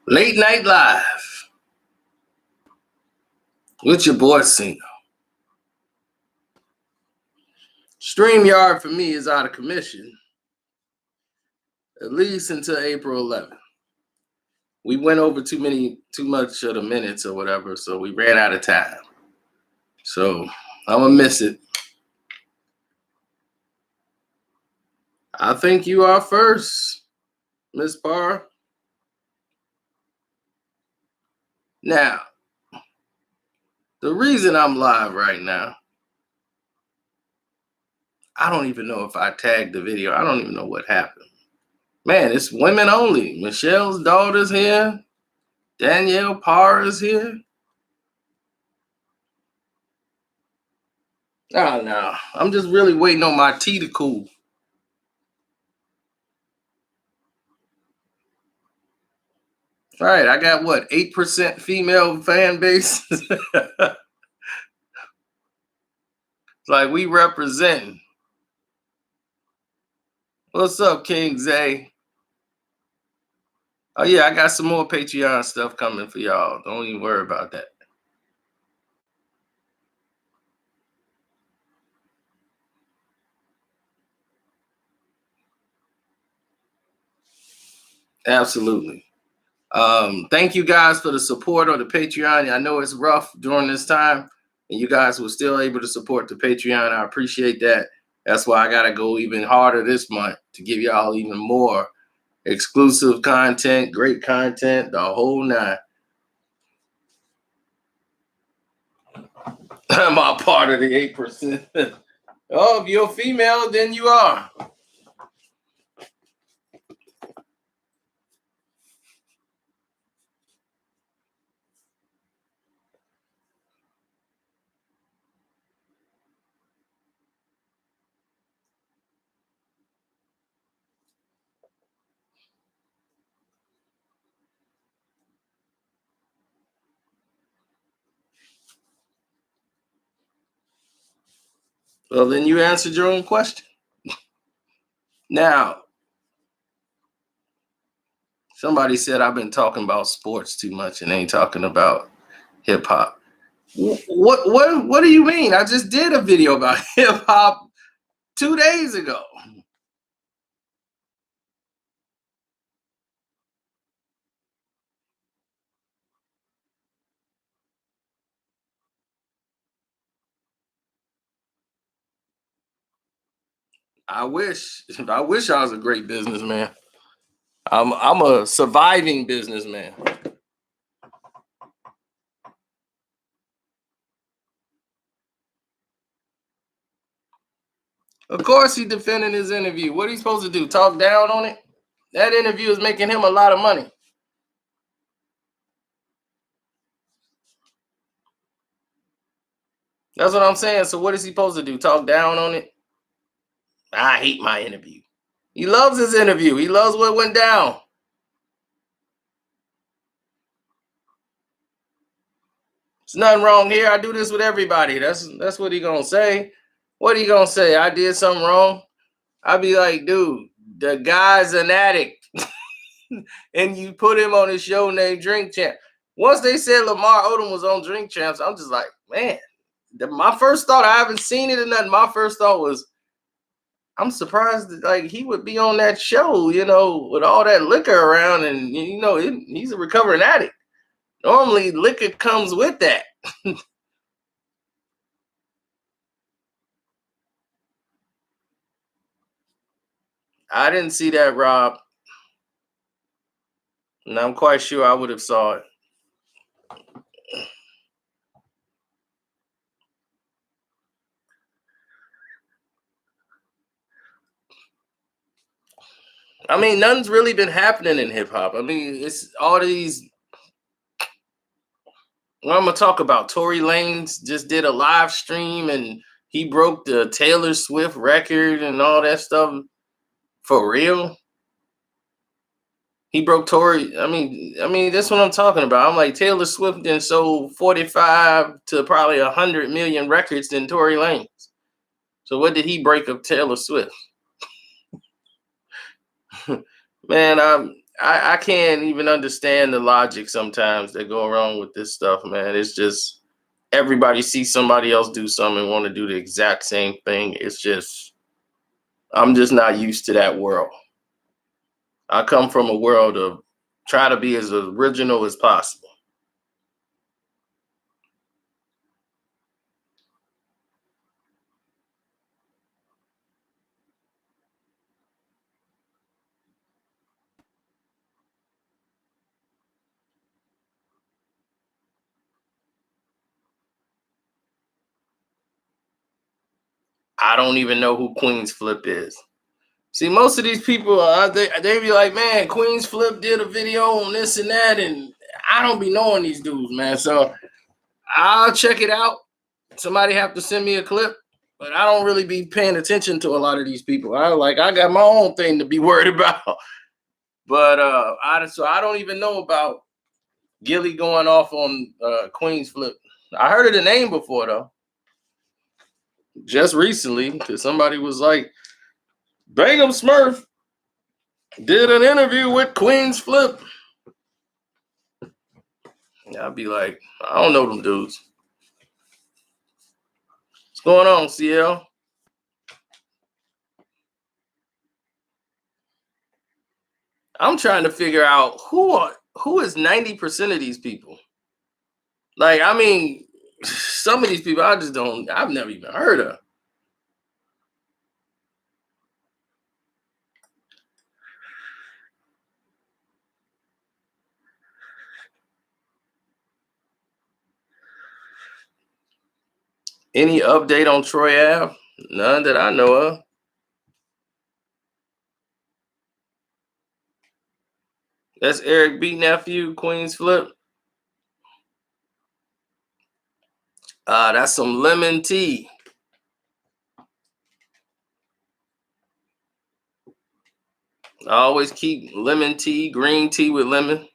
Late Night Live with your boy Cena. StreamYard for me is out of commission, at least until April 11th. We went over too much of the minutes or whatever, so we ran out of time. So I'm gonna miss it. I think you are first, Miss Barr. Now, the reason I'm live right now, I don't even know if I tagged the video. I don't even know what happened. Man, it's women only. Michelle's daughter's here. Danielle Parr is here. Oh, no. I'm just really waiting on my tea to cool. All right, I got what, 8% female fan base? It's like we representing. What's up, King Zay? Oh, yeah, I got some more Patreon stuff coming for y'all. Don't even worry about that. Absolutely. Thank you guys for the support on the Patreon. I know it's rough during this time, and you guys were still able to support the Patreon. I appreciate that. That's why I got to go even harder this month to give y'all even more exclusive content, great content, the whole nine. I'm a part of the 8%. Oh, if you're female, then you are. Well, then you answered your own question. Now, somebody said I've been talking about sports too much and ain't talking about hip hop. What do you mean? I just did a video about hip hop 2 days ago. I wish I was a great businessman. I'm a surviving businessman. Of course he defended his interview. What are you supposed to do? Talk down on it? That interview is making him a lot of money. That's what I'm saying. So what is he supposed to do? Talk down on it? I hate my interview. He loves his interview. He loves what went down. There's nothing wrong here. I do this with everybody. That's what he gonna say. What he gonna say? I did something wrong? I'd be like, dude, the guy's an addict. And you put him on a show named Drink Champ. Once they said Lamar Odom was on Drink Champs, I'm just like, man, my first thought, I haven't seen it or nothing. My first thought was, I'm surprised that, like, he would be on that show, with all that liquor around, and he's a recovering addict. Normally, liquor comes with that. I didn't see that, Rob. And I'm quite sure I would have saw it. I mean, nothing's really been happening in hip hop. I mean, it's all these. What I'm gonna talk about, Tory Lanez just did a live stream and he broke the Taylor Swift record and all that stuff. For real? He broke Tory. I mean, that's what I'm talking about. I'm like, Taylor Swift then sold 45 to probably 100 million records than Tory Lanez. So what did he break of Taylor Swift? Man, I can't even understand the logic sometimes that go wrong with this stuff, man. It's just everybody sees somebody else do something and want to do the exact same thing. It's just I'm just not used to that world. I come from a world of try to be as original as possible. I don't even know who Queen's Flip is. See, most of these people, they be like, man, Queen's Flip did a video on this and that, and I don't be knowing these dudes, man. So I'll check it out. Somebody have to send me a clip, but I don't really be paying attention to a lot of these people. I got my own thing to be worried about. But I don't even know about Gilly going off on Queen's Flip. I heard of the name before though, just recently, because somebody was like, Bangum Smurf did an interview with Queen's Flip. I'd be like, I don't know them dudes. What's going on, CL? I'm trying to figure out who is 90% of these people. Like, I mean, some of these people I've never even heard of. Any update on Troy Ave? None that I know of. That's Eric B. Nephew, Queen's Flip. That's some lemon tea. I always keep lemon tea, green tea with lemon.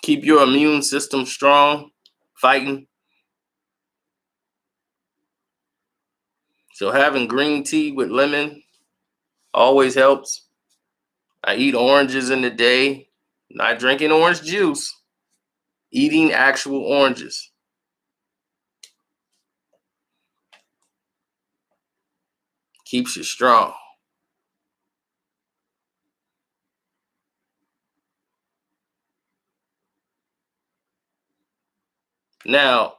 Keep your immune system strong, fighting. So having green tea with lemon always helps. I eat oranges in the day, not drinking orange juice, eating actual oranges. Keeps you strong. Now,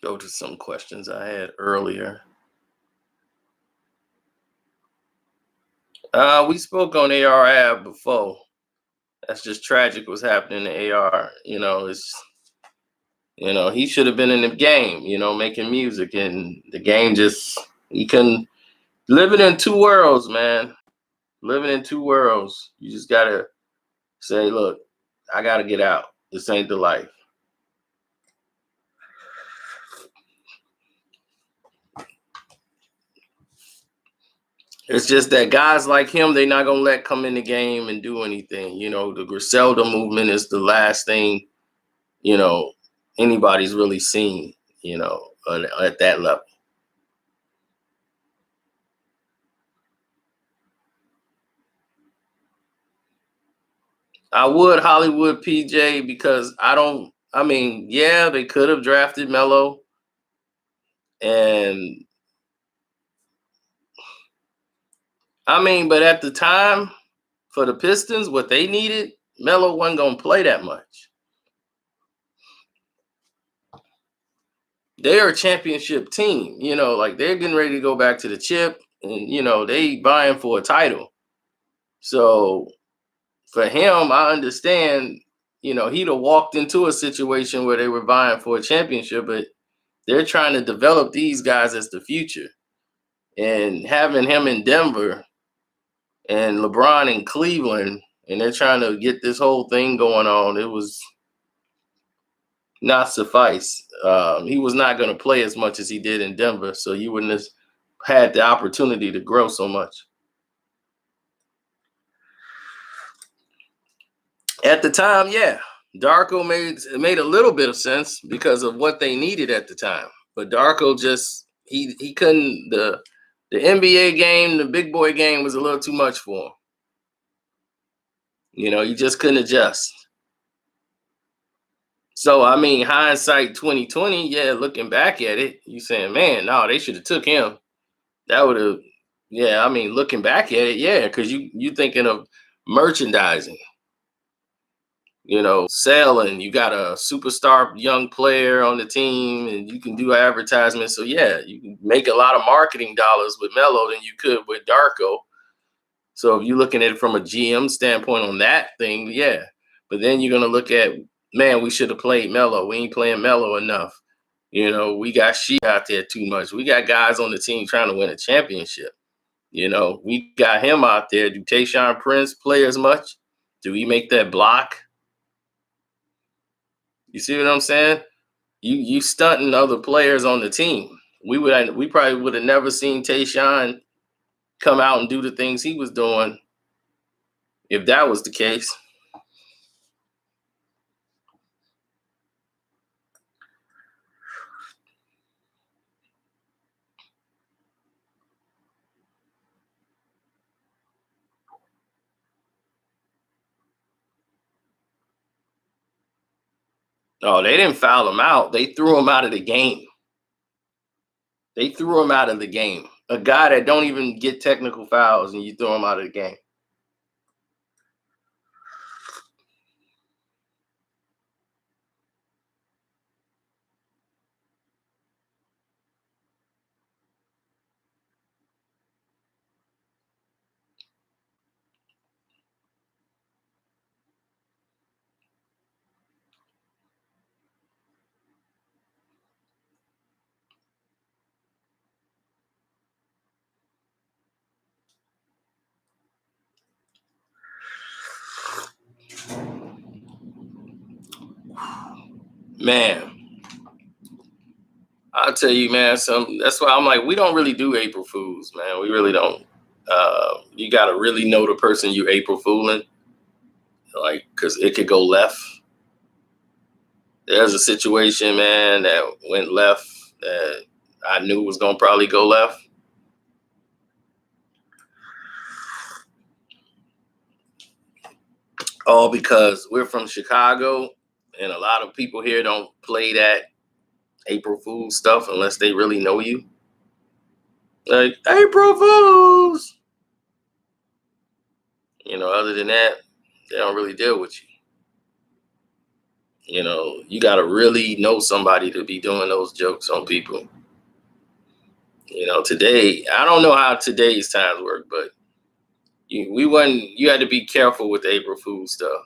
go to some questions I had earlier. We spoke on AR Ab before. That's just tragic what's happening to AR. He should have been in the game, making music, and the game just he couldn't. Living in two worlds, man. Living in two worlds. You just gotta say, look, I gotta get out. This ain't the life. It's just that guys like him, they're not gonna let come in the game and do anything. The Griselda movement is the last thing, you know, anybody's really seen, at that level. I would Hollywood PJ because yeah, they could have drafted Melo, and but at the time for the Pistons, what they needed, Melo wasn't gonna play that much. They're a championship team, like they're getting ready to go back to the chip, and they buying for a title. So for him, I understand, he'd have walked into a situation where they were vying for a championship, but they're trying to develop these guys as the future. And having him in Denver and LeBron in Cleveland, and they're trying to get this whole thing going on, it was not suffice. He was not going to play as much as he did in Denver, so you wouldn't have had the opportunity to grow so much. At the time, yeah, Darko made a little bit of sense because of what they needed at the time. But Darko just he couldn't the NBA game, the big boy game was a little too much for him. He just couldn't adjust. So I mean, hindsight 2020, yeah, looking back at it, you saying, man, no, they should have took him. That would have, yeah. I mean, looking back at it, yeah, because you thinking of merchandising, selling. You got a superstar young player on the team, and you can do advertisements. So yeah, you can make a lot of marketing dollars with Melo than you could with Darko. So if you're looking at it from a GM standpoint on that thing, yeah. But then you're gonna look at, man, we should have played Melo. We ain't playing Melo enough. We got Sheik out there too much. We got guys on the team trying to win a championship. We got him out there. Do Tayshaun Prince play as much? Do he make that block? You see what I'm saying? You stunting other players on the team. We probably would have never seen Tayshaun come out and do the things he was doing if that was the case. No, they didn't foul him out. They threw him out of the game. They threw him out of the game. A guy that don't even get technical fouls and you throw him out of the game. Man, I'll tell you, man. That's why I'm like, we don't really do April Fools, man. We really don't. You got to really know the person you April fooling, like, because it could go left. There's a situation, man, that went left that I knew was gonna probably go left. All because we're from Chicago, and a lot of people here don't play that April Fool stuff unless they really know you. Like April Fools, Other than that, they don't really deal with you. You got to really know somebody to be doing those jokes on people. Today, I don't know how today's times work, but you had to be careful with the April Fool stuff.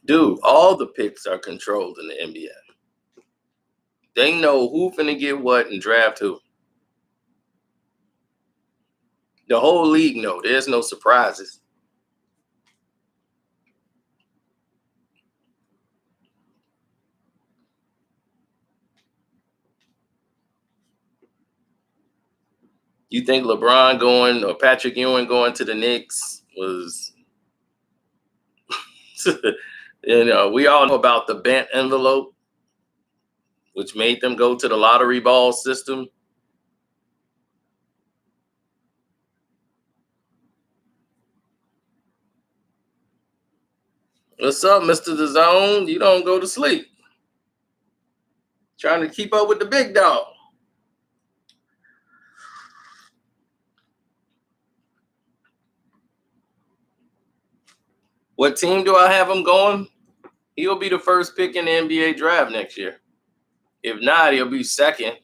Dude, all the picks are controlled in the NBA. They know who finna get what and draft who. The whole league know. There's no surprises. You think LeBron going or Patrick Ewing going to the Knicks was, we all know about the bent envelope, which made them go to the lottery ball system. What's up, Mr. The Zone? You don't go to sleep. Trying to keep up with the big dog. What team do I have him going? He'll be the first pick in the NBA draft next year. If not, he'll be second.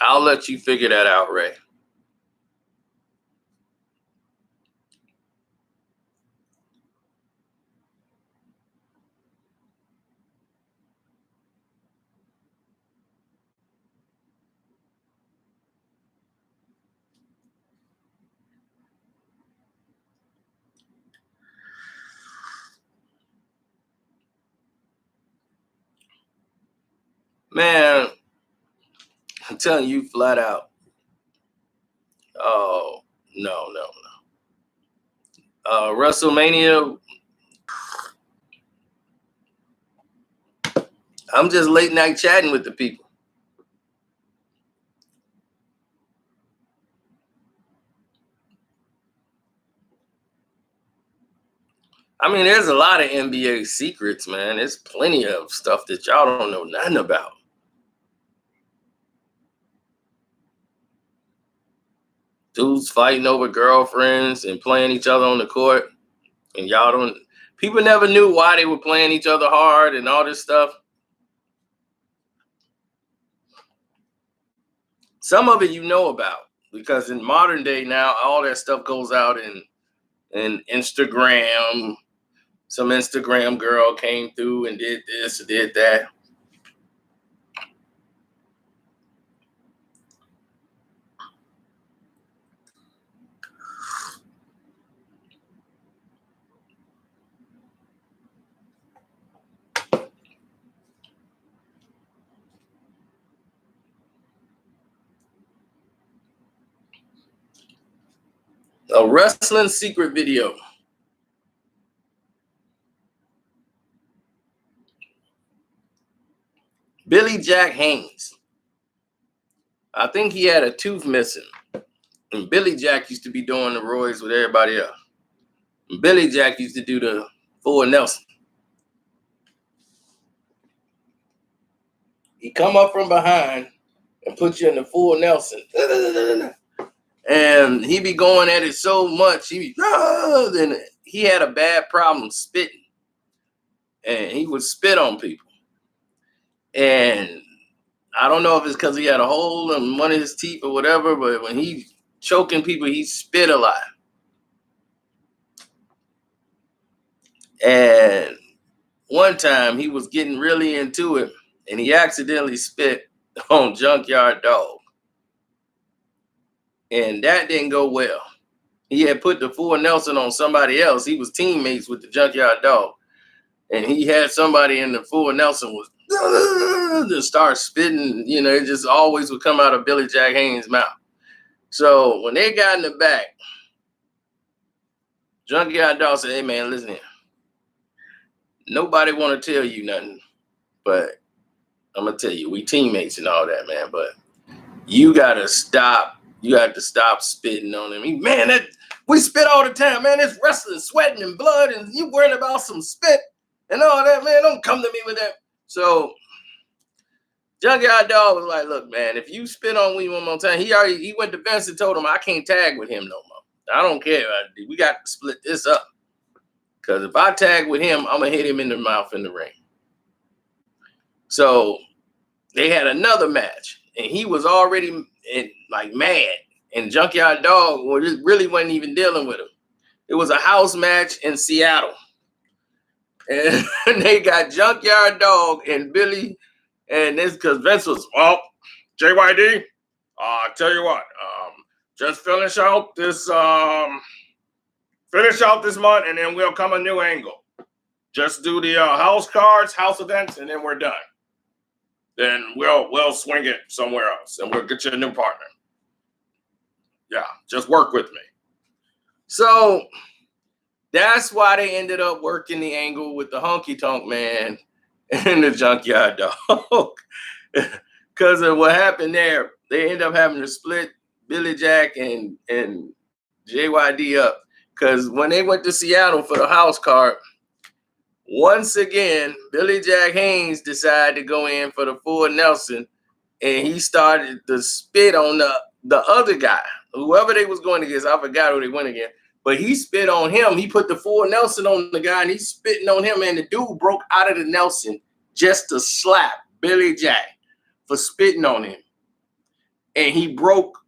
I'll let you figure that out, Ray. Man, I'm telling you flat out. Oh, no. WrestleMania, I'm just late night chatting with the people. I mean, there's a lot of NBA secrets, man. There's plenty of stuff that y'all don't know nothing about. Dudes fighting over girlfriends and playing each other on the court. And y'all don't, people never knew why they were playing each other hard and all this stuff. Some of it you know about because in modern day now, all that stuff goes out in Instagram. Some Instagram girl came through and did this, did that. A wrestling secret video. Billy Jack Haynes. I think he had a tooth missing. And Billy Jack used to be doing the Roy's with everybody else. And Billy Jack used to do the full Nelson. He come up from behind and put you in the full Nelson. And he be going at it so much. Then he had a bad problem spitting. And he would spit on people. And I don't know if it's because he had a hole in one of his teeth or whatever, but when he choking people, he spit a lot. And one time he was getting really into it, and he accidentally spit on Junkyard Dog. And that didn't go well. He had put the full Nelson on somebody else. He was teammates with the Junkyard Dog. And he had somebody in the full Nelson was to start spitting, it just always would come out of Billy Jack Haynes' mouth. So when they got in the back, Junkyard Dog said, "Hey man, listen here. Nobody want to tell you nothing, but I'm gonna tell you, we teammates and all that, man. But you gotta stop. You got to stop spitting on him. We spit all the time, man. It's wrestling, sweating, and blood, and you worrying about some spit and all that, man. Don't come to me with that." So Junkyard Dog was like, "Look, man, if you spit on me one more time," he went to Vince and told him, "I can't tag with him no more. I don't care. We got to split this up. Because if I tag with him, I'm going to hit him in the mouth in the ring." So they had another match, and he was already mad. And Junkyard Dog really wasn't even dealing with him. It was a house match in Seattle. And they got Junkyard Dog and Billy. And this because Vince was, "Well, JYD, tell you what, just finish out this month, and then we'll come a new angle. Just do the house cards, house events, and then we're done. Then we'll swing it somewhere else, and we'll get you a new partner. Yeah, just work with me." So that's why they ended up working the angle with the Honky Tonk Man and the Junkyard Dog. because of what happened there. They end up having to split Billy Jack and JYD up. Because when they went to Seattle for the house card, once again, Billy Jack Haynes decided to go in for the full Nelson, and he started to spit on the other guy, whoever they was going against. I forgot who they went against, but he spit on him. He put the full Nelson on the guy, and he's spitting on him, and the dude broke out of the Nelson just to slap Billy Jack for spitting on him, and he broke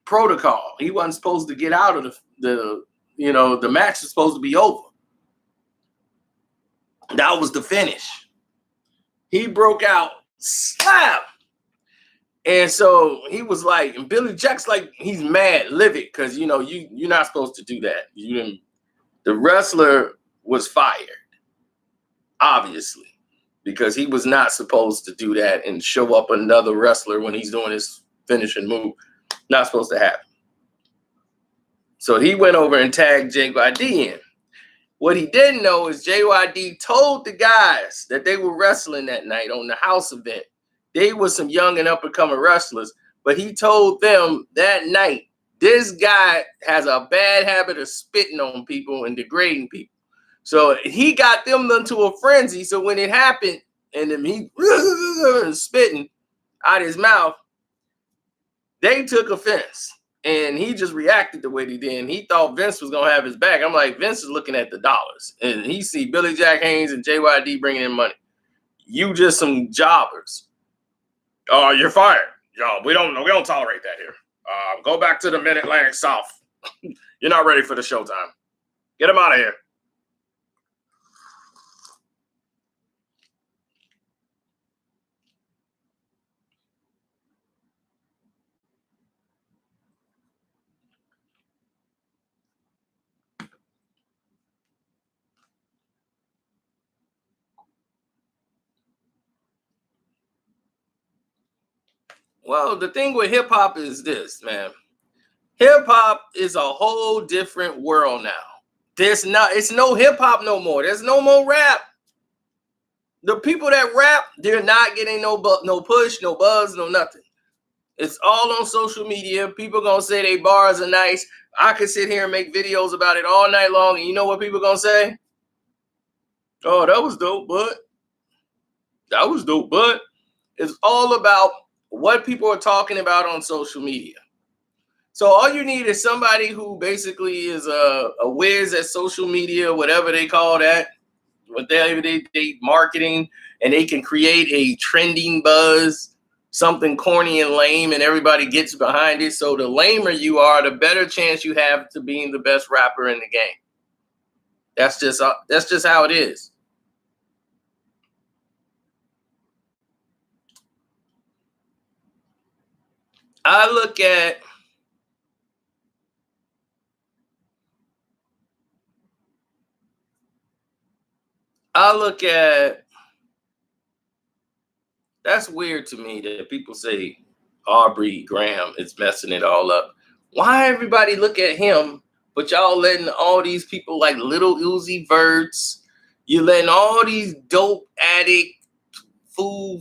protocol. He wasn't supposed to get out of the match was supposed to be over. That was the finish. He broke out, slap. And so he was like, and Billy Jack's like, he's mad, livid, because you're not supposed to do that. You didn't. The wrestler was fired, obviously, because he was not supposed to do that and show up another wrestler when he's doing his finishing move. Not supposed to happen. So he went over and tagged JYD in. What he didn't know is JYD told the guys that they were wrestling that night on the house event. They were some young and up-and-coming wrestlers, but he told them that night, this guy has a bad habit of spitting on people and degrading people. So he got them into a frenzy. So when it happened, and then he spitting out his mouth, they took offense. And he just reacted the way he did. And he thought Vince was going to have his back. I'm like, Vince is looking at the dollars. And he see Billy Jack Haynes and JYD bringing in money. You just some jobbers. Oh, you're fired. Yo, we don't tolerate that here. Go back to the Mid-Atlantic South. You're not ready for the showtime. Get him out of here. Well, the thing with hip hop is this, man. Hip hop is a whole different world now. It's no hip hop no more. There's no more rap. The people that rap, they're not getting no push, no buzz, no nothing. It's all on social media. People gonna say they bars are nice. I could sit here and make videos about it all night long, and you know what people gonna say? Oh, that was dope, but it's all about what people are talking about on social media. So all you need is somebody who basically is a whiz at social media, whatever they call that, whatever they marketing, and they can create a trending buzz, something corny and lame, and everybody gets behind it. So the lamer you are, the better chance you have to being the best rapper in the game. That's just how it is. I look at that's weird to me that people say Aubrey Graham is messing it all up. Why everybody look at him, but y'all letting all these people like Little Uzi Verts, you letting all these dope addict fool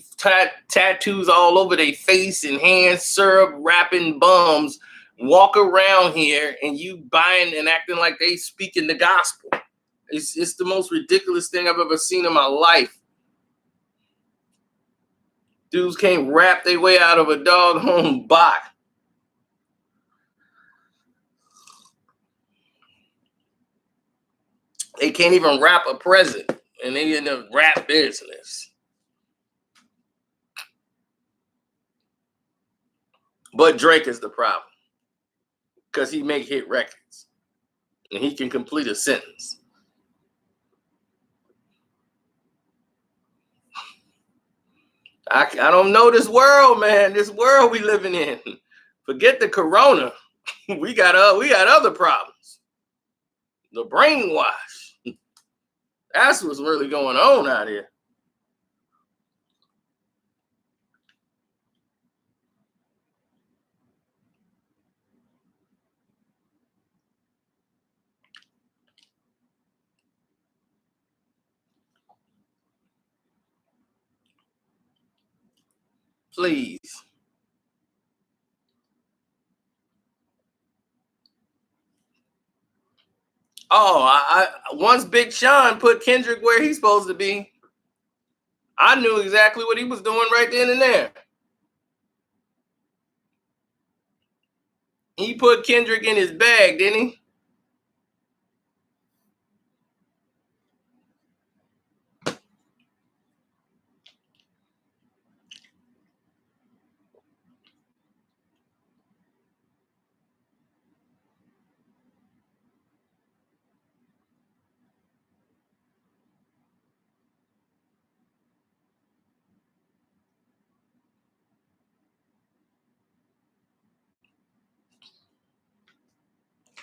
tattoos all over their face and hands, syrup rapping bums walk around here, and you buying and acting like they speaking the gospel. It's the most ridiculous thing I've ever seen in my life. Dudes can't rap their way out of a doggone bot. They can't even rap a present, and they in the rap business. But Drake is the problem because he make hit records, and he can complete a sentence. I don't know this world, man. This world we living in. Forget the corona. we got other problems. The brainwash. That's what's really going on out here. Please. Oh, I once Big Sean put Kendrick where he's supposed to be, I knew exactly what he was doing right then and there. He put Kendrick in his bag, didn't he?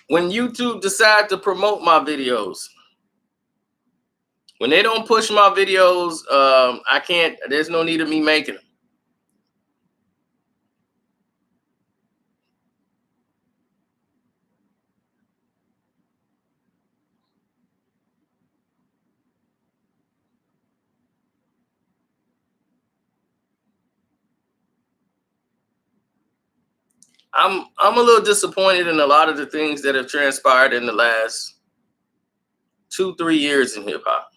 When YouTube decide to promote my videos, when they don't push my videos, I can't. There's no need of me making them. I'm a little disappointed in a lot of the things that have transpired in the last 2-3 years in hip hop.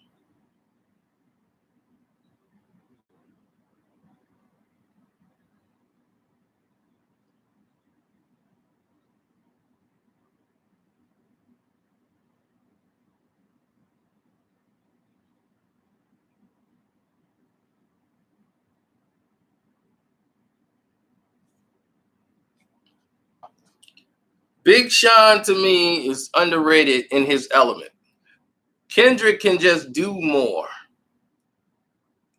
Big Sean to me is underrated in his element. Kendrick can just do more.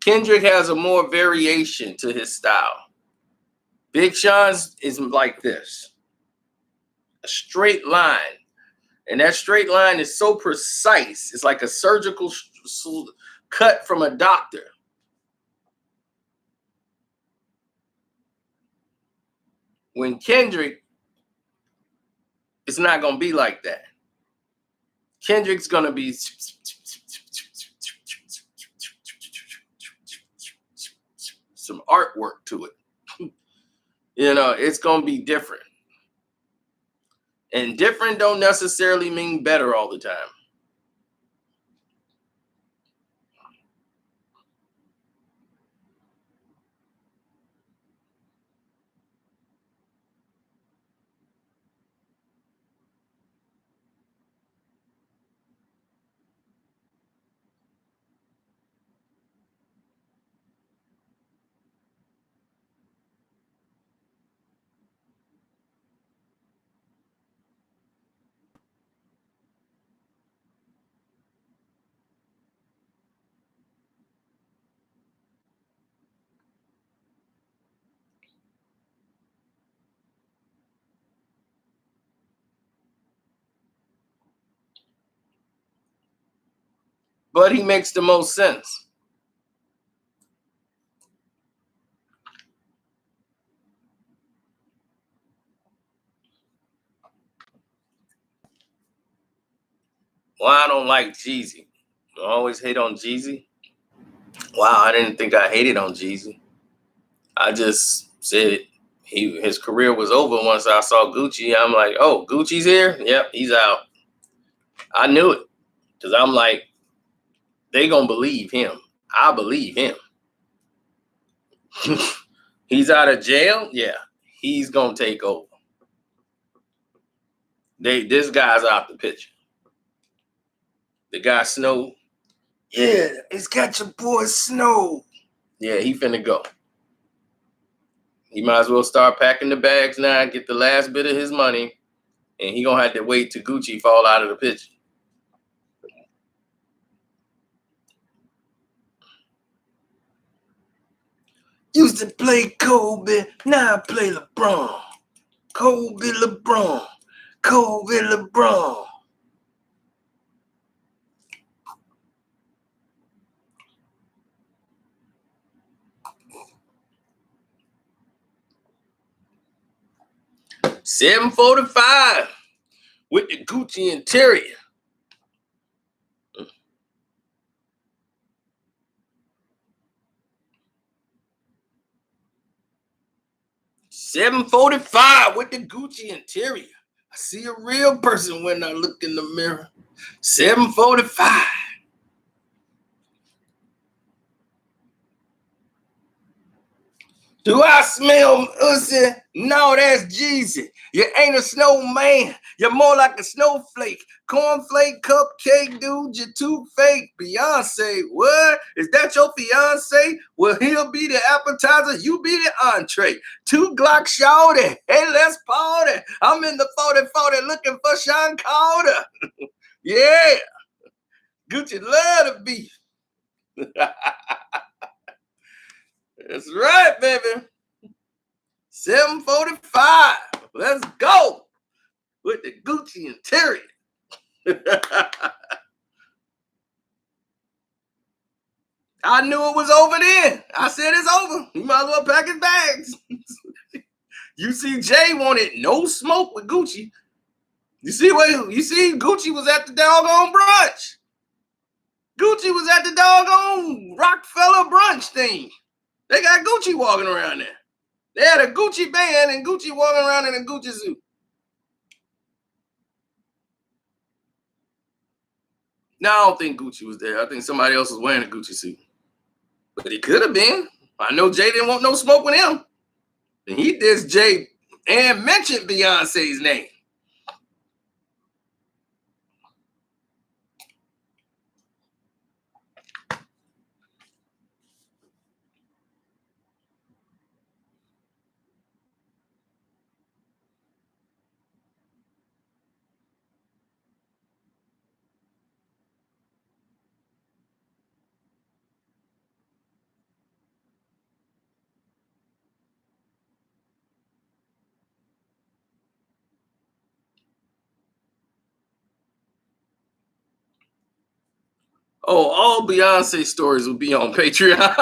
Kendrick has a more variation to his style. Big Sean's is like this, a straight line. And that straight line is so precise. It's like a surgical cut from a doctor. When Kendrick, it's not going to be like that. Kendrick's going to be some artwork to it. You know, it's going to be different. And different don't necessarily mean better all the time. But he makes the most sense. Well, I don't like Jeezy. I always hate on Jeezy. Wow, I didn't think I hated on Jeezy. I just said his career was over once I saw Gucci. I'm like, oh, Gucci's here? Yep, he's out. I knew it. Because I'm like, they gonna believe him. I believe him. He's out of jail? Yeah. He's gonna take over. This guy's out the picture. The guy Snow. Yeah, it's got your boy Snow. Yeah, he finna go. He might as well start packing the bags now, get the last bit of his money, and he gonna have to wait till Gucci fall out of the picture. Used to play Kobe, now I play LeBron. Kobe, LeBron. Kobe, LeBron. $745 with the Gucci interior. 745 with the Gucci interior. I see a real person when I look in the mirror. 745. Do I smell Uzi? No, that's Jeezy. You ain't a snowman. You're more like a snowflake. Cornflake, cupcake, dude, you're too fake. Beyonce, what? Is that your fiance? Well, he'll be the appetizer, you be the entree. 2 Glock shorty. Hey, let's party. I'm in the 40-40 looking for Sean Carter. Yeah. Gucci love the beef. That's right, baby. 745. Let's go with the Gucci interior. I knew it was over then. I said it's over. You might as well pack his bags. UCJ wanted no smoke with Gucci. You see Gucci was at the doggone brunch. Gucci was at the doggone Rockefeller brunch thing. They got Gucci walking around there. They had a Gucci band and Gucci walking around in a Gucci suit. No, I don't think Gucci was there. I think somebody else was wearing a Gucci suit. But it could have been. I know Jay didn't want no smoke with him. And he dissed Jay and mentioned Beyonce's name. Oh, all Beyonce stories will be on Patreon.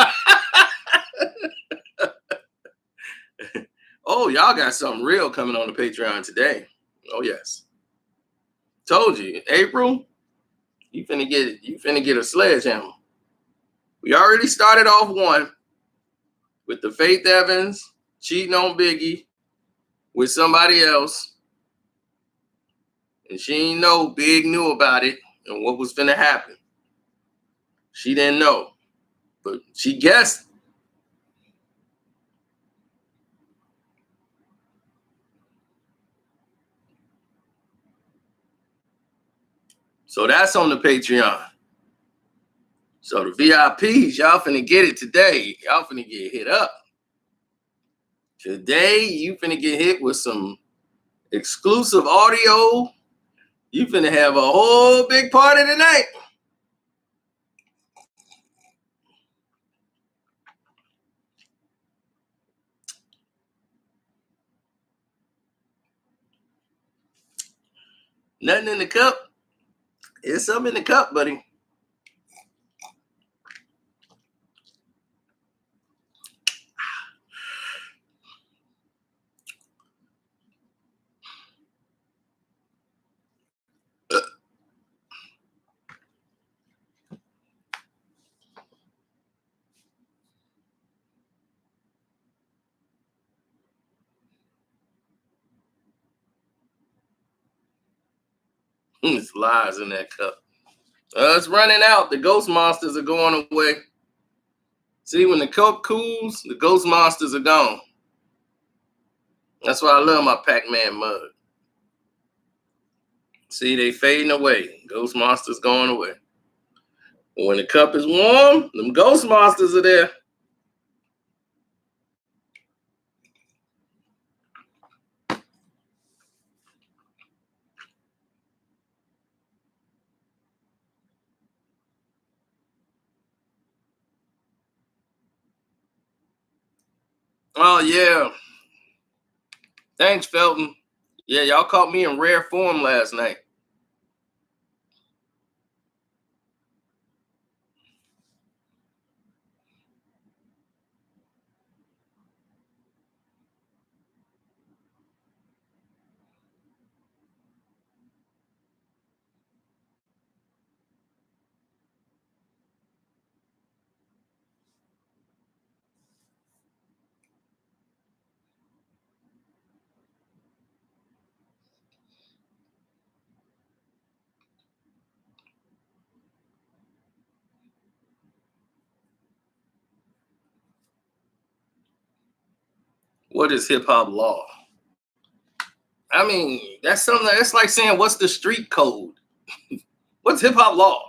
Oh, y'all got something real coming on the Patreon today. Oh, yes. Told you, April, you finna get a sledgehammer. We already started off one with the Faith Evans cheating on Biggie with somebody else. And she didn't know Big knew about it and what was finna happen. She didn't know, but she guessed. So that's on the Patreon. So the VIPs, y'all finna get it today. Y'all finna get hit up. Today, you finna get hit with some exclusive audio. You finna have a whole big party tonight. Nothing in the cup. There's something in the cup, buddy. There's lies in that cup. It's running out. The ghost monsters are going away. See, when the cup cools, the ghost monsters are gone. That's why I love my Pac-Man mug. See, they fading away. Ghost monsters going away. But when the cup is warm, them ghost monsters are there. Oh, yeah. Thanks, Felton. Yeah, y'all caught me in rare form last night. What is hip hop law? I mean, that's something that's like saying, what's the street code? What's hip hop law?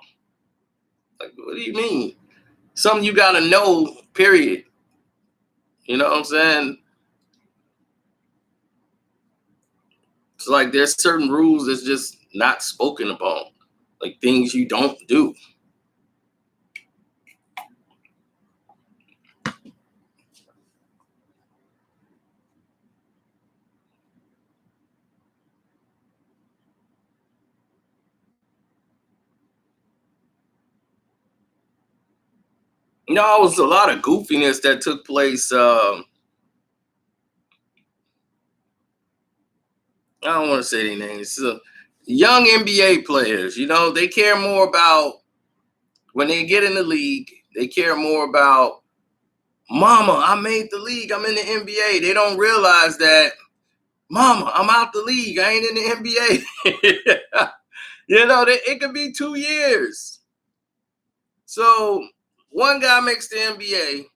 Like, what do you mean? Something you gotta know, period. You know what I'm saying? It's like there's certain rules that's just not spoken upon, like things you don't do. You know, it was a lot of goofiness that took place. I don't want to say their names. So, young NBA players, you know, they care more about when they get in the league, they care more about, mama, I made the league, I'm in the NBA. They don't realize that, mama, I'm out the league, I ain't in the NBA. You know, it could be 2 years. So one guy makes the NBA.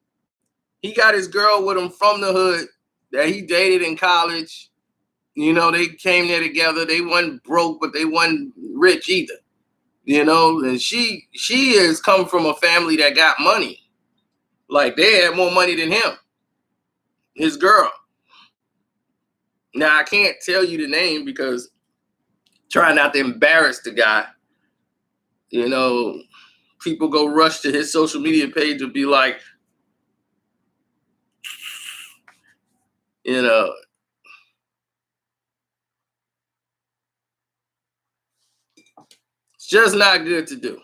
He got his girl with him from the hood that he dated in college. You know, they came there together. They wasn't broke, but they wasn't rich either. You know, and she has come from a family that got money. Like they had more money than him, his girl. Now I can't tell you the name because try not to embarrass the guy. You know, people go rush to his social media page and be like, you know, it's just not good to do.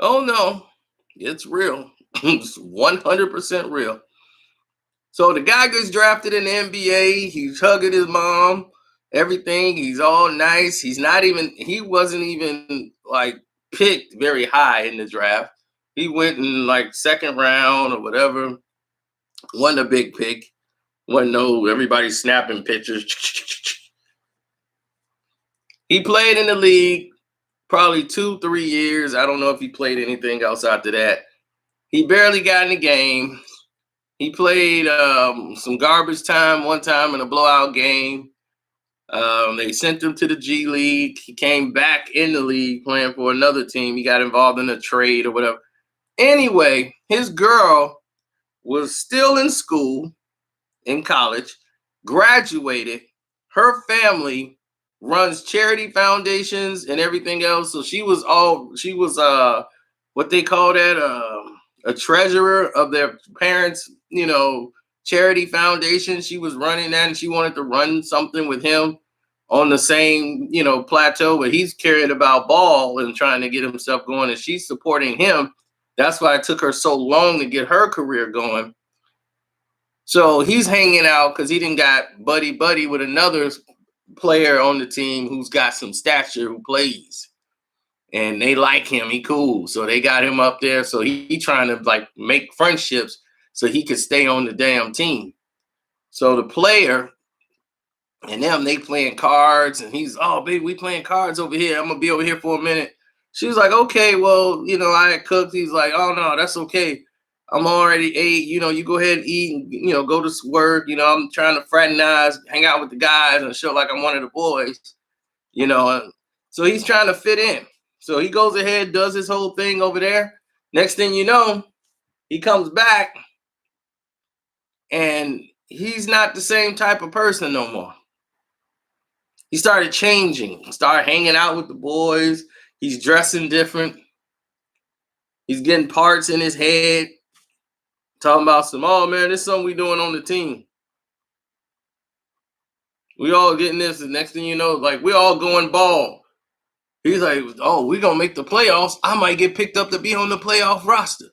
Oh no, it's real. It's 100% real. So the guy gets drafted in the NBA. He's hugging his mom, everything. He's all nice. He wasn't even like picked very high in the draft. He went in like second round or whatever. Wasn't a big pick. Wasn't no everybody snapping pictures. He played in the league probably 2, 3 years. I don't know if he played anything else after that. He barely got in the game. He played some garbage time one time in a blowout game. They sent him to the G League. He came back in the league playing for another team. He got involved in a trade or whatever. Anyway, his girl was still in school, in college, graduated. Her family runs charity foundations and everything else. So she was what they call that, a treasurer of their parents, you know, charity foundation. She was running that and she wanted to run something with him on the same, you know, plateau, but he's caring about ball and trying to get himself going and she's supporting him. That's why it took her so long to get her career going. So he's hanging out because he didn't got buddy with another player on the team who's got some stature who plays. And they like him. He cool. So they got him up there. So he trying to like make friendships so he could stay on the damn team. So the player and them, they playing cards and he's, oh, baby, we playing cards over here. I'm going to be over here for a minute. She was like, okay, well, you know, I had cooked. He's like, oh, no, that's okay. I'm already ate. You know, you go ahead and eat and, you know, go to work. You know, I'm trying to fraternize, hang out with the guys and show like I'm one of the boys, you know. So he's trying to fit in. So he goes ahead, does his whole thing over there. Next thing you know, he comes back and he's not the same type of person no more. He started changing, started hanging out with the boys. He's dressing different. He's getting parts in his head. Talking about some, oh man, this is something we doing on the team. We all getting this. And next thing you know, like we all going ball. He's like, oh, we gonna make the playoffs. I might get picked up to be on the playoff roster.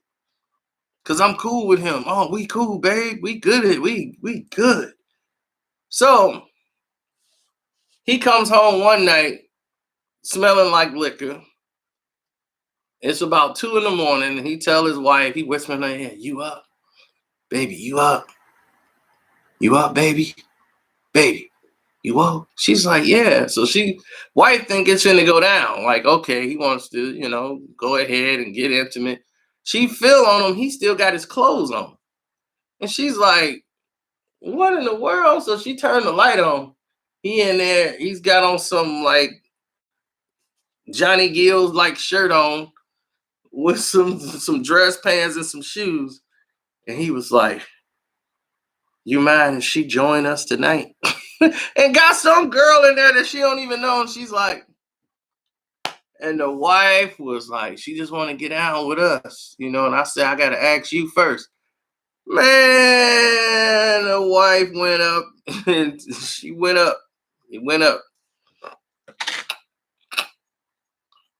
Cause I'm cool with him. Oh, we cool, babe. We good at we good. So he comes home one night smelling like liquor. It's about 2 a.m. and he tell his wife, he whispering in her ear, you up? Baby, you up? You up, baby? Baby. You woke? She's like, yeah. So wife think it's finna go down. Like, okay, he wants to, go ahead and get intimate. She feel on him. He still got his clothes on. And she's like, what in the world? So she turned the light on. He in there. He's got on some like Johnny Gill's like shirt on with some dress pants and some shoes. And he was like, you mind if she join us tonight? And got some girl in there that she don't even know. And she's like, and the wife was like, she just want to get out with us, And I said, I got to ask you first. Man, the wife went up and she went up. It went up.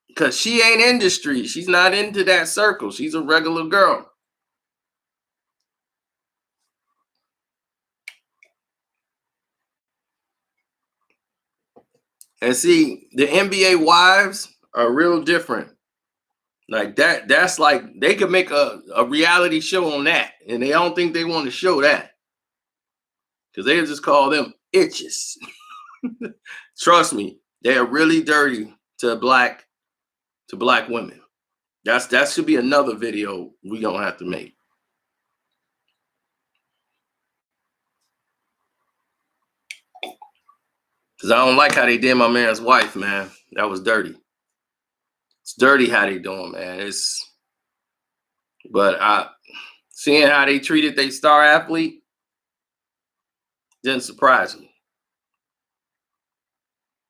Because she ain't in the street. She's not into that circle. She's a regular girl. And see, the NBA wives are real different. Like that's like they could make a reality show on that. And they don't think they want to show that. Because they just call them itches. Trust me, they are really dirty to black women. That should be another video we gonna have to make. Because I don't like how they did my man's wife, man. That was dirty. It's dirty how they doing, man. But seeing how they treated their star athlete didn't surprise me.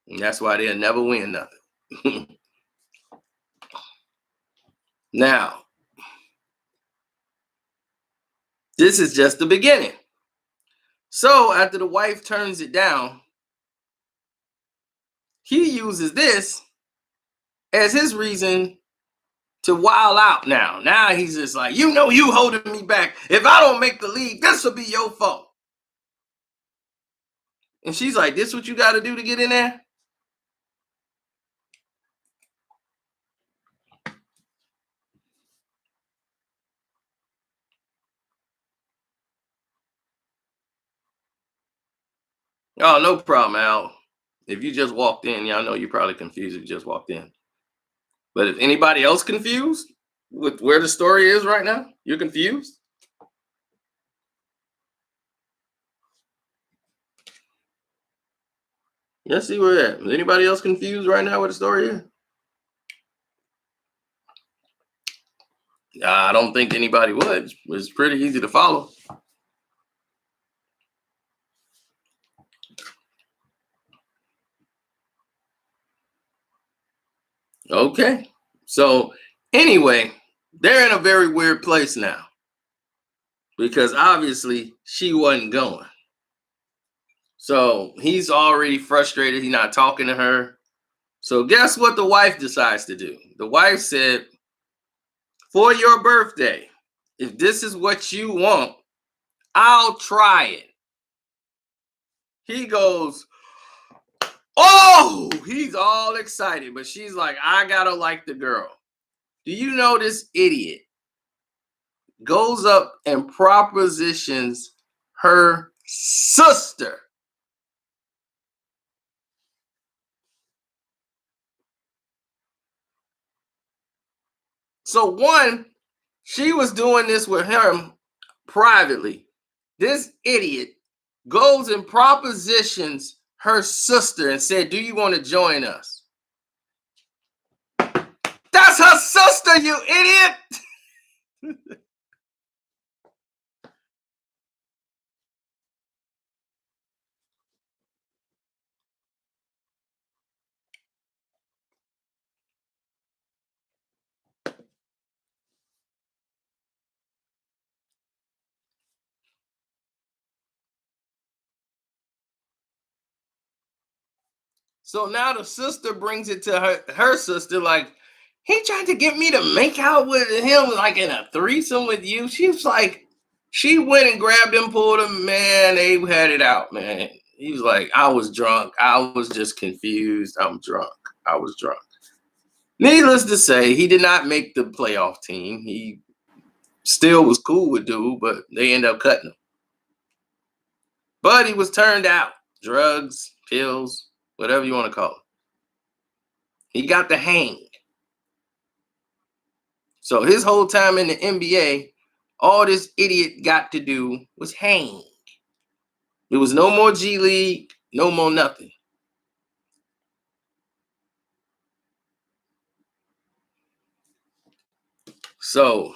And that's why they'll never win nothing. Now, this is just the beginning. So after the wife turns it down, he uses this as his reason to wild out now. Now he's just like, you holding me back. If I don't make the league, this will be your fault. And she's like, this what you got to do to get in there? Oh, no problem, Al. If you just walked in, I know you're probably confused if you just walked in. But if anybody else confused with where the story is right now, you're confused? Let's see where that. Is anybody else confused right now where the story is? I don't think anybody would. It's pretty easy to follow. Okay. So anyway, they're in a very weird place now because obviously she wasn't going. So he's already frustrated. He's not talking to her. So guess what the wife decides to do? The wife said, for your birthday, if this is what you want, I'll try it. He goes, oh, he's all excited. But she's like, I gotta like the girl. Do you know this idiot goes up and propositions her sister? So one, she was doing this with him privately. This idiot goes and propositions her sister and said, do you want to join us? That's her sister, you idiot. So now the sister brings it to her sister, like, he tried to get me to make out with him like in a threesome with you. She was like, she went and grabbed him, pulled him, man, they had it out, man. He was like, I was drunk. I was just confused. I'm drunk. I was drunk. Needless to say, he did not make the playoff team. He still was cool with dude, but they ended up cutting him. But he was turned out. Drugs, pills, whatever you want to call it. He got the hang. So his whole time in the NBA, all this idiot got to do was hang. There was no more G League, no more nothing. So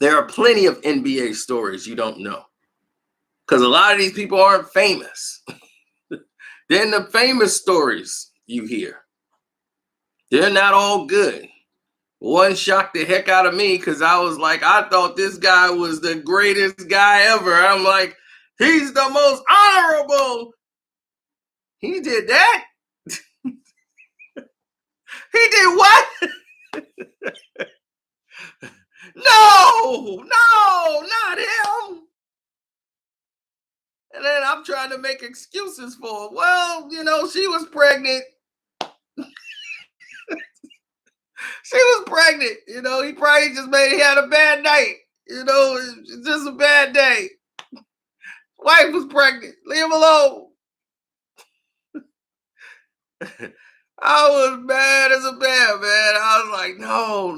there are plenty of NBA stories you don't know. Because a lot of these people aren't famous. Then the famous stories you hear, they're not all good. One shocked the heck out of me because I was like, I thought this guy was the greatest guy ever. I'm like, he's the most honorable. He did that? He did what? No, not him. And then I'm trying to make excuses for her. Well, she was pregnant. She was pregnant. He probably just he had a bad night. It's just a bad day. Wife was pregnant. Leave him alone. I was mad as a bear, man. I was like, no.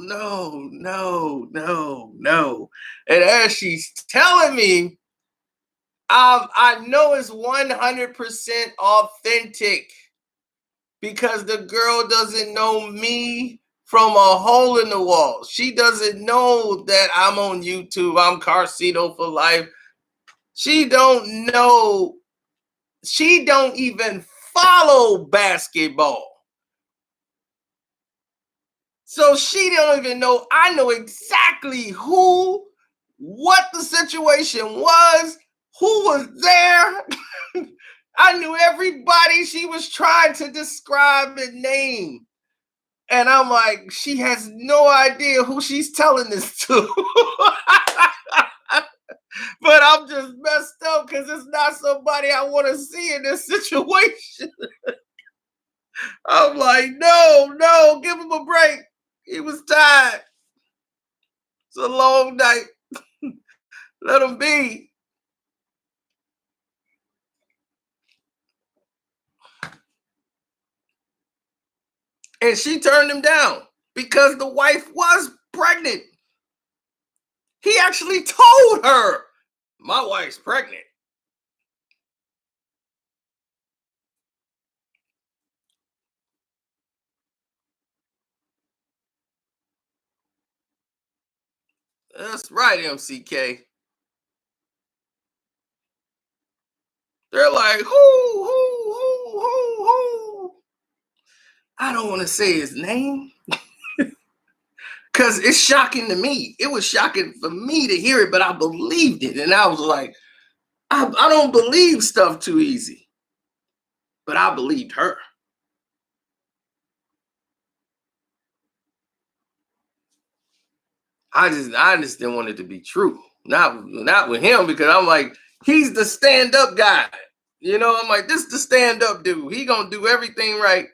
And as she's telling me, I know it's 100% authentic because the girl doesn't know me from a hole in the wall. She doesn't know that I'm on YouTube. I'm Karceno for life. She don't know. She don't even follow basketball. So she don't even know. I know exactly what the situation was, who was there. I knew everybody she was trying to describe and name. And I'm like, she has no idea who she's telling this to. But I'm just messed up because it's not somebody I want to see in this situation. I'm like, no, give him a break. He was tired. It's a long night. Let him be. And she turned him down because the wife was pregnant. He actually told her, my wife's pregnant. That's right, MCK. They're like, who? I don't want to say his name because it's shocking to me. It was shocking for me to hear it, but I believed it. And I was like, I don't believe stuff too easy. But I believed her. I just didn't want it to be true. Not with him, because I'm like, he's the stand-up guy. I'm like, this is the stand-up dude. He gonna do everything right.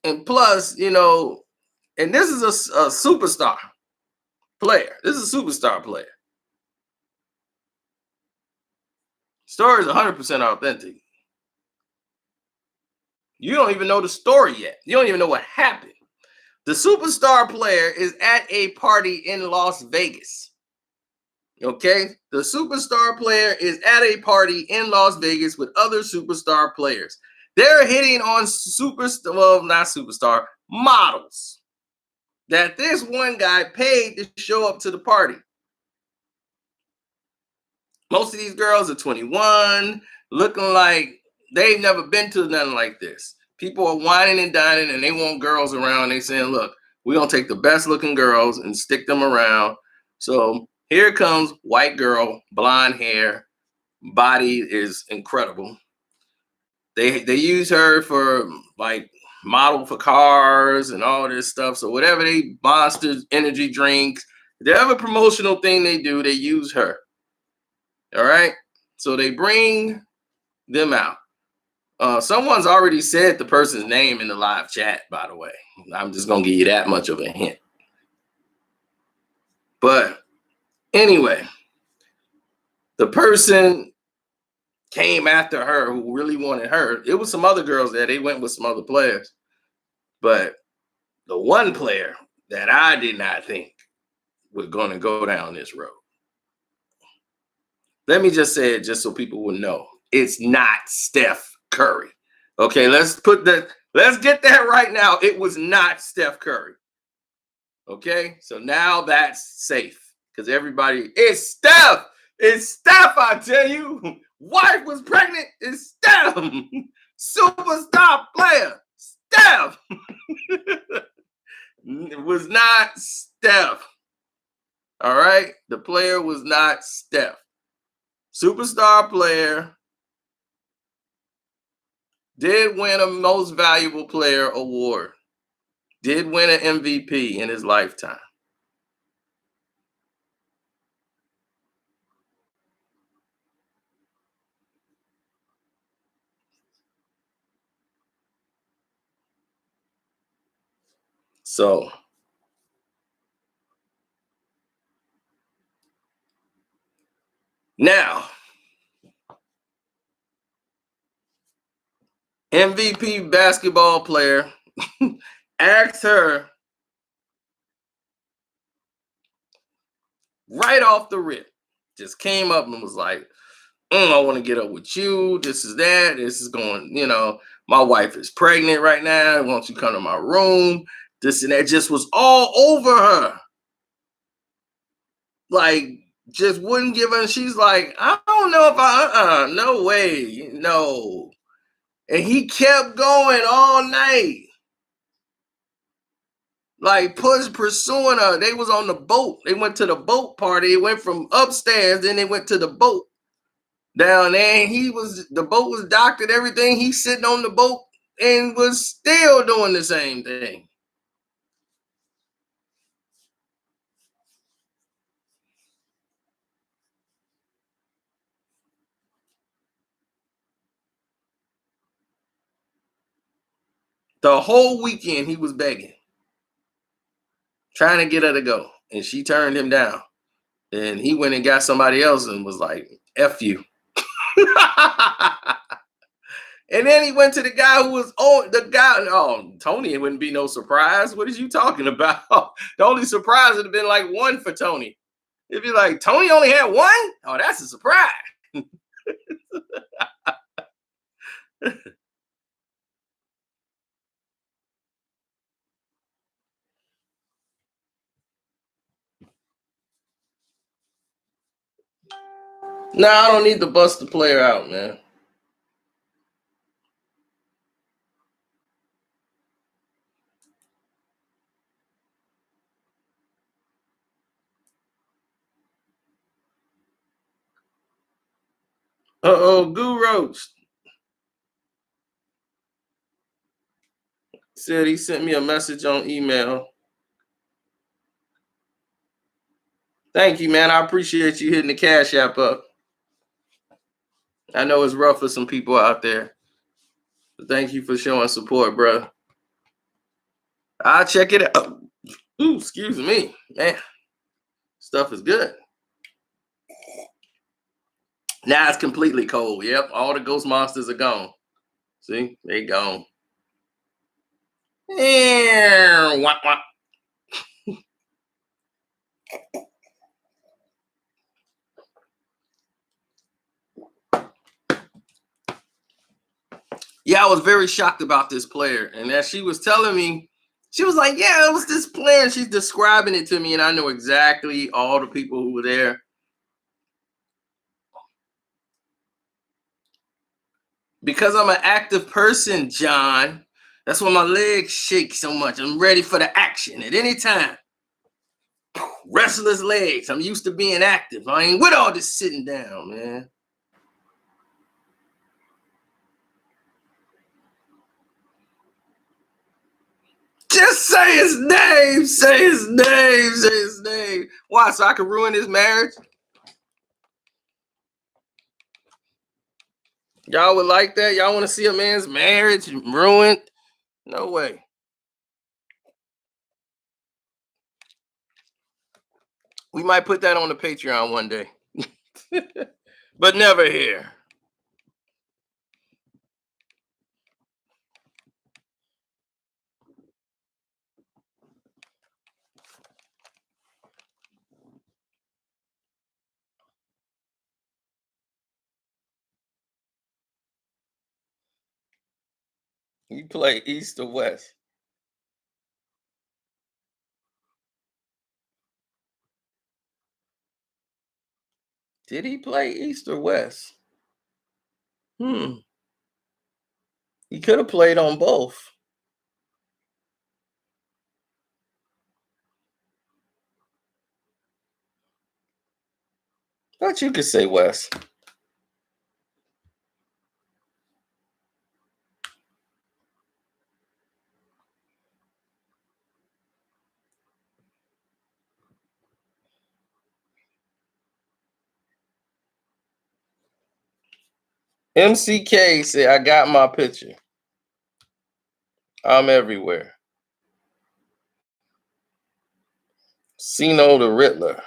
And plus, and this is a superstar player. This is a superstar player. Story is 100% authentic. You don't even know the story yet. You don't even know what happened. The superstar player is at a party in Las Vegas. Okay? The superstar player is at a party in Las Vegas with other superstar players. They're hitting on not superstar, models that this one guy paid to show up to the party. Most of these girls are 21, looking like they've never been to nothing like this. People are whining and dining and they want girls around. They saying, look, we're going to take the best looking girls and stick them around. So here comes white girl, blonde hair, body is incredible. They use her for like model for cars and all this stuff. So whatever they Monster energy drinks, whatever promotional thing they do, they use her. All right. So they bring them out. Someone's already said the person's name in the live chat, by the way. I'm just going to give you that much of a hint. But anyway, The person came after her who really wanted her. It was some other girls there. They went with some other players. But the one player that I did not think was going to go down this road. Let me just say it just so people will know. It's not Steph Curry. Okay, let's get that right now. It was not Steph Curry. Okay, so now that's safe because everybody, it's Steph. It's Steph, I tell you. Wife was pregnant. It's Steph. Superstar player. Steph. It was not Steph. All right, the player was not Steph. Superstar player, did win a most valuable player award, did win an MVP in his lifetime. So now, MVP basketball player asked her right off the rip, just came up and was like, I want to get up with you. This is that. This is going, my wife is pregnant right now. Why don't you come to my room? This and that just was all over her. Like, just wouldn't give her. She's like, I don't know if no way, no. And he kept going all night. Like pursuing her. They was on the boat. They went to the boat party. It went from upstairs, then they went to the boat down there. And the boat was docked and everything. He's sitting on the boat and was still doing the same thing. The whole weekend he was begging, trying to get her to go. And she turned him down. And he went and got somebody else and was like, F you. And then he went to the guy who was Tony, it wouldn't be no surprise. What is you talking about? The only surprise would have been like one for Tony. It'd be like, Tony only had one? Oh, that's a surprise. No, I don't need to bust the player out, man. Goo Roach said he sent me a message on email. Thank you, man. I appreciate you hitting the Cash App up. I know it's rough for some people out there. But thank you for showing support, bro. I'll check it out. Ooh, excuse me. Man, stuff is good. Now it's completely cold. Yep, all the ghost monsters are gone. See, they gone. Wah, wah. Yeah, I was very shocked about this player. And as she was telling me, she was like, yeah, it was this player. And she's describing it to me, and I know exactly all the people who were there. Because I'm an active person, John. That's why my legs shake so much. I'm ready for the action at any time. Restless legs. I'm used to being active. I ain't with all this sitting down, man. Just say his name. Say his name. Say his name. Why? So I can ruin his marriage? Y'all would like that? Y'all want to see a man's marriage ruined? No way. We might put that on the Patreon one day. but never here. You play East or West? Did he play East or West? Hmm. He could have played on both. Thought you could say West. MCK said, I got my picture. I'm everywhere. Cino the Riddler.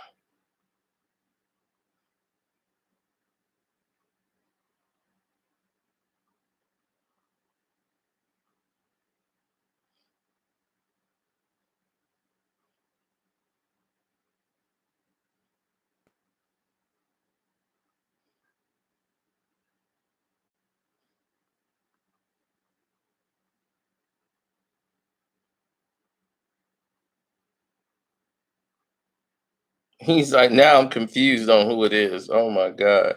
He's like, now I'm confused on who it is. Oh my God.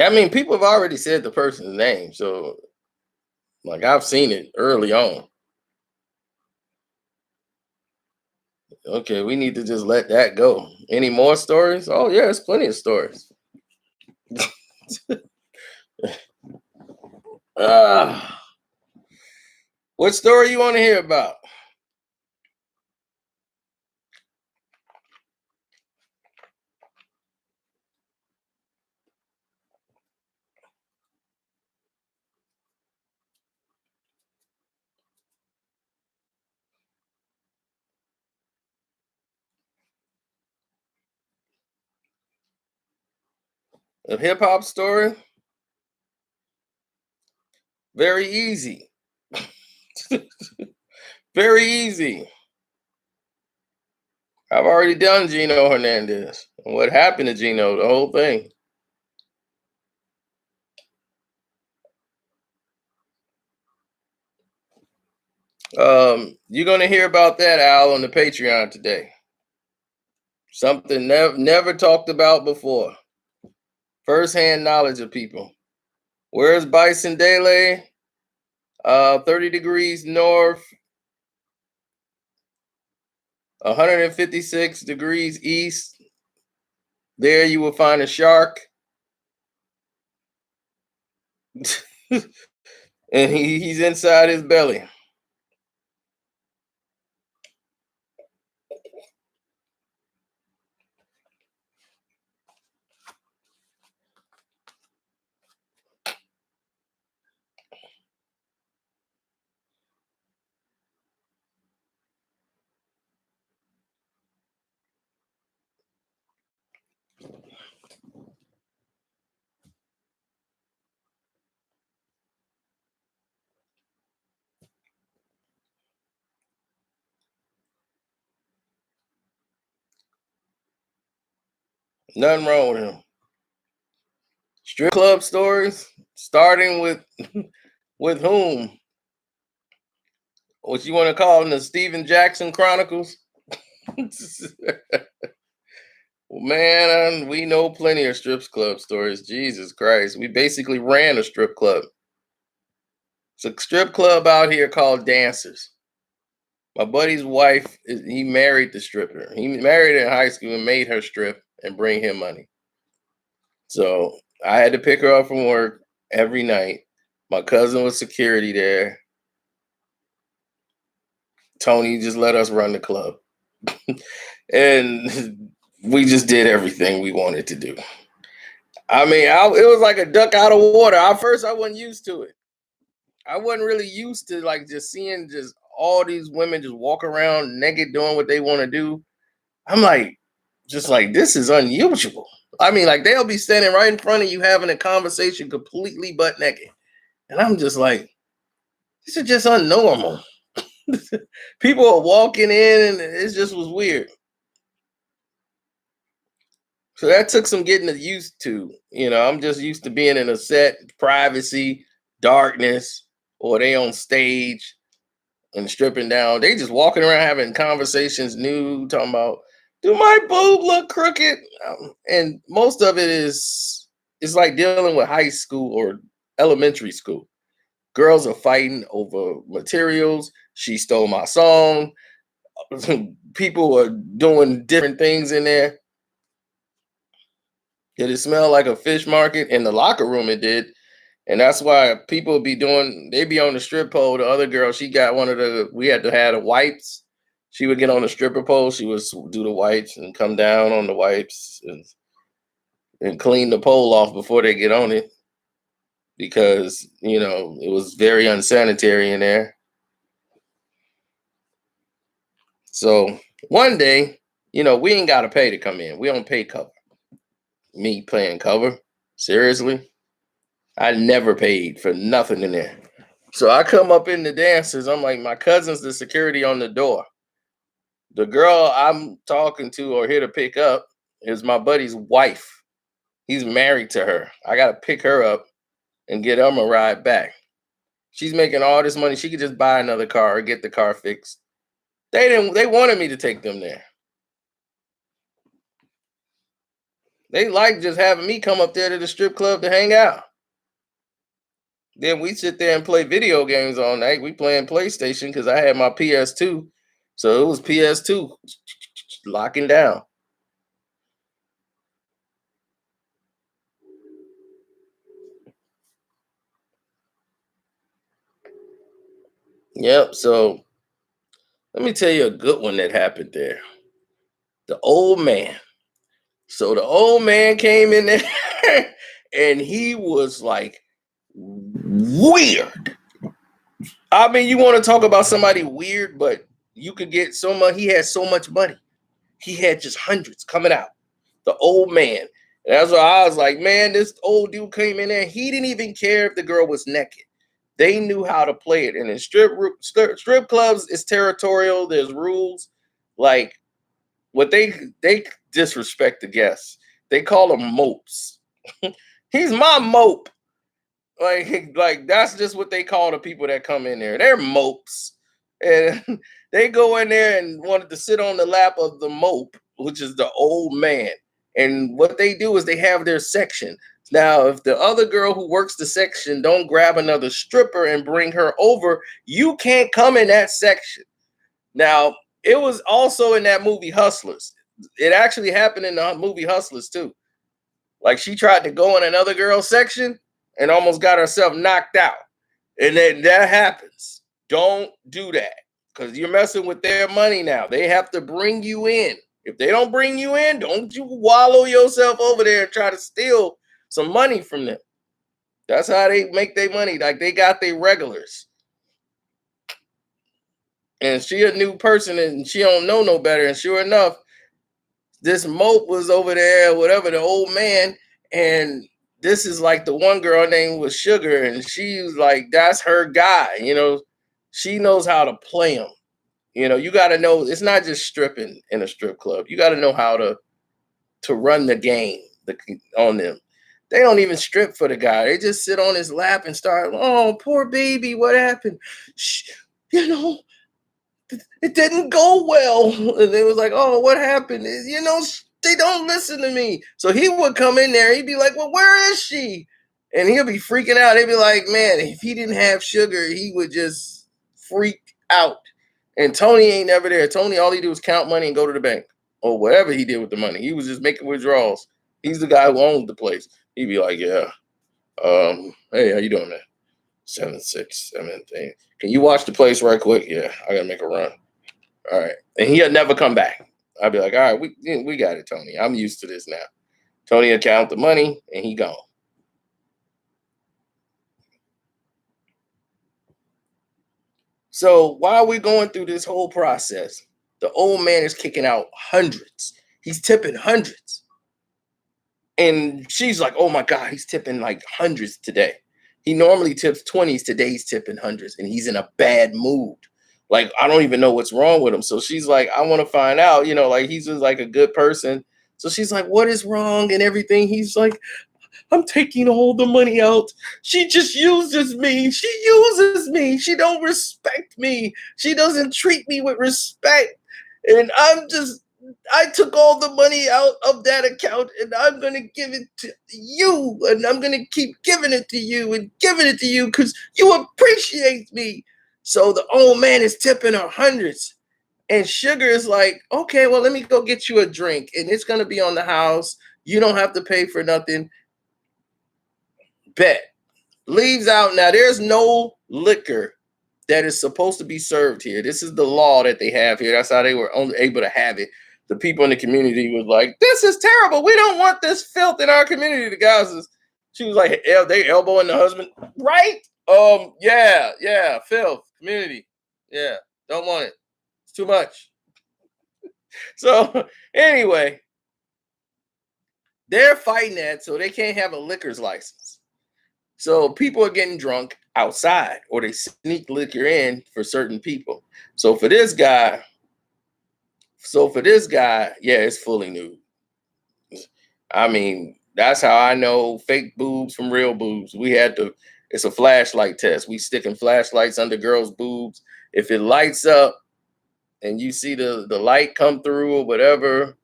I mean, people have already said the person's name. So, like, I've seen it early on. Okay, we need to just let that go. Any more stories? Oh, yeah, there's plenty of stories. Ah, what story you want to hear about? A hip hop story? Very easy. Very easy. I've already done Gino Hernandez. What happened to Gino? The whole thing. You're gonna hear about that, Al, on the Patreon today. Something never talked about before. First-hand knowledge of people. Where's Bison Dele? 30 degrees north, 156 degrees east. There you will find a shark. And he's inside his belly. Nothing wrong with him. Strip club stories, starting with whom? What you want to call them, the Stephen Jackson Chronicles? Man, we know plenty of strip club stories. Jesus Christ. We basically ran a strip club. It's a strip club out here called Dancers. My buddy's wife, he married the stripper. He married her in high school and made her strip and bring him money. So I had to pick her up from work every night. My cousin was security there. Tony just let us run the club. And we just did everything we wanted to do. I mean, it was like a duck out of water. At first, I wasn't used to it. I wasn't really used to like just seeing just all these women just walk around naked doing what they want to do. I'm like, just like this is unusual. I mean, like they'll be standing right in front of you having a conversation completely butt naked. And I'm just like, this is just unnormal. People are walking in and it just was weird. So that took some getting used to. I'm just used to being in a set, privacy, darkness, or they on stage and stripping down. They just walking around having conversations, new, talking about, do my boob look crooked? And most of it is, it's like dealing with high school or elementary school. Girls are fighting over materials. She stole my song. People are doing different things in there. Did it smell like a fish market? In the locker room, it did. And that's why people be doing, they be on the strip pole. The other girl, she got we had to have the wipes. She would get on the stripper pole. She would do the wipes and come down on the wipes and clean the pole off before they get on it. Because, it was very unsanitary in there. So one day, we ain't got to pay to come in. We don't pay cover. Me paying cover? Seriously? I never paid for nothing in there. So I come up in the dancers. I'm like, my cousin's the security on the door. The girl I'm talking to or here to pick up is my buddy's wife. He's married to her. I got to pick her up and get him a ride back. She's making all this money. She could just buy another car or get the car fixed. They wanted me to take them there. They like just having me come up there to the strip club to hang out. Then we sit there and play video games all night. We playing PlayStation because I had my PS2. So it was PS2 locking down. Yep. So let me tell you a good one that happened there. The old man. So the old man came in there and he was like weird. I mean, you want to talk about somebody weird, but you could get so much. He had so much money. He had just hundreds coming out. The old man. And that's why I was like, man, this old dude came in there. He didn't even care if the girl was naked. They knew how to play it. And in strip clubs, it's territorial. There's rules. Like what they disrespect the guests. They call them mopes. He's my mope. Like that's just what they call the people that come in there. They're mopes. And they go in there and wanted to sit on the lap of the mope, which is the old man. And what they do is they have their section. Now, if the other girl who works the section don't grab another stripper and bring her over, you can't come in that section. Now, it was also in that movie Hustlers. It actually happened in the movie Hustlers too. Like she tried to go in another girl's section and almost got herself knocked out. And then that happens. Don't do that because you're messing with their money now. They have to bring you in. If they don't bring you in, don't you wallow yourself over there and try to steal some money from them. That's how they make their money. Like they got their regulars. And she a new person and she don't know no better. And sure enough, this mope was over there, whatever, the old man. And this is like the one girl named was Sugar. And she was like, that's her guy. She knows how to play him. You got to know it's not just stripping in a strip club. You got to know how to run the game on them. They don't even strip for the guy. They just sit on his lap and start, oh, poor baby, what happened? Shh, it didn't go well. And they was like, oh, what happened? They don't listen to me. So he would come in there. He'd be like, well, where is she? And he'll be freaking out. They'd be like, man, if he didn't have Sugar, he would just freak out. And Tony ain't never there. Tony, all he do is count money and go to the bank or whatever he did with the money. He was just making withdrawals. He's the guy who owned the place. He'd be like, yeah. Hey, how you doing, man? 767. Can you watch the place right quick? Yeah, I gotta make a run. All right. And he'll never come back. I'd be like, all right, we got it, Tony. I'm used to this now. Tony will count the money and he gone. So while we're going through this whole process, the old man is kicking out hundreds. He's tipping hundreds. And she's like, oh my God, he's tipping like hundreds today. He normally tips 20s. Today he's tipping hundreds and he's in a bad mood. Like, I don't even know what's wrong with him. So she's like, I want to find out, like he's just like a good person. So she's like, what is wrong and everything? He's like, I'm taking all the money out. She just uses me. She uses me. She don't respect me. She doesn't treat me with respect. And I took all the money out of that account and I'm going to give it to you. And I'm going to keep giving it to you and giving it to you because you appreciate me. So the old man is tipping her hundreds. And Sugar is like, okay, well, let me go get you a drink. And it's going to be on the house. You don't have to pay for nothing. Bet. Leaves out. Now, there's no liquor that is supposed to be served here. This is the law that they have here. That's how they were only able to have it. The people in the community was like, this is terrible. We don't want this filth in our community. The guys she was like, they elbowing the husband. Right? Yeah. Filth. Community. Yeah. Don't want it. It's too much. So anyway, they're fighting that so they can't have a liquor's license. So people are getting drunk outside or they sneak liquor in for certain people. So for this guy, yeah, it's fully nude. I mean, that's how I know fake boobs from real boobs. It's a flashlight test. We sticking flashlights under girls' boobs. If it lights up and you see the light come through or whatever,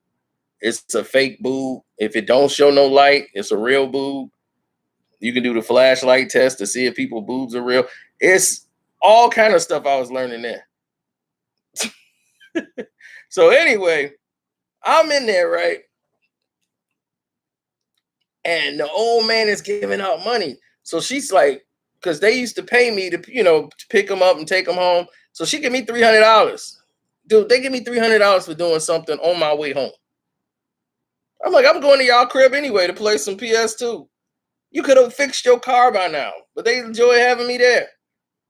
it's a fake boob. If it don't show no light, it's a real boob. You can do the flashlight test to see if people's boobs are real. It's all kind of stuff I was learning there. So anyway, I'm in there, right? And the old man is giving out money. So she's like, because they used to pay me to pick them up and take them home. So she give me $300. Dude, they give me $300 for doing something on my way home. I'm like, I'm going to y'all crib anyway to play some PS2. You could have fixed your car by now, but they enjoy having me there.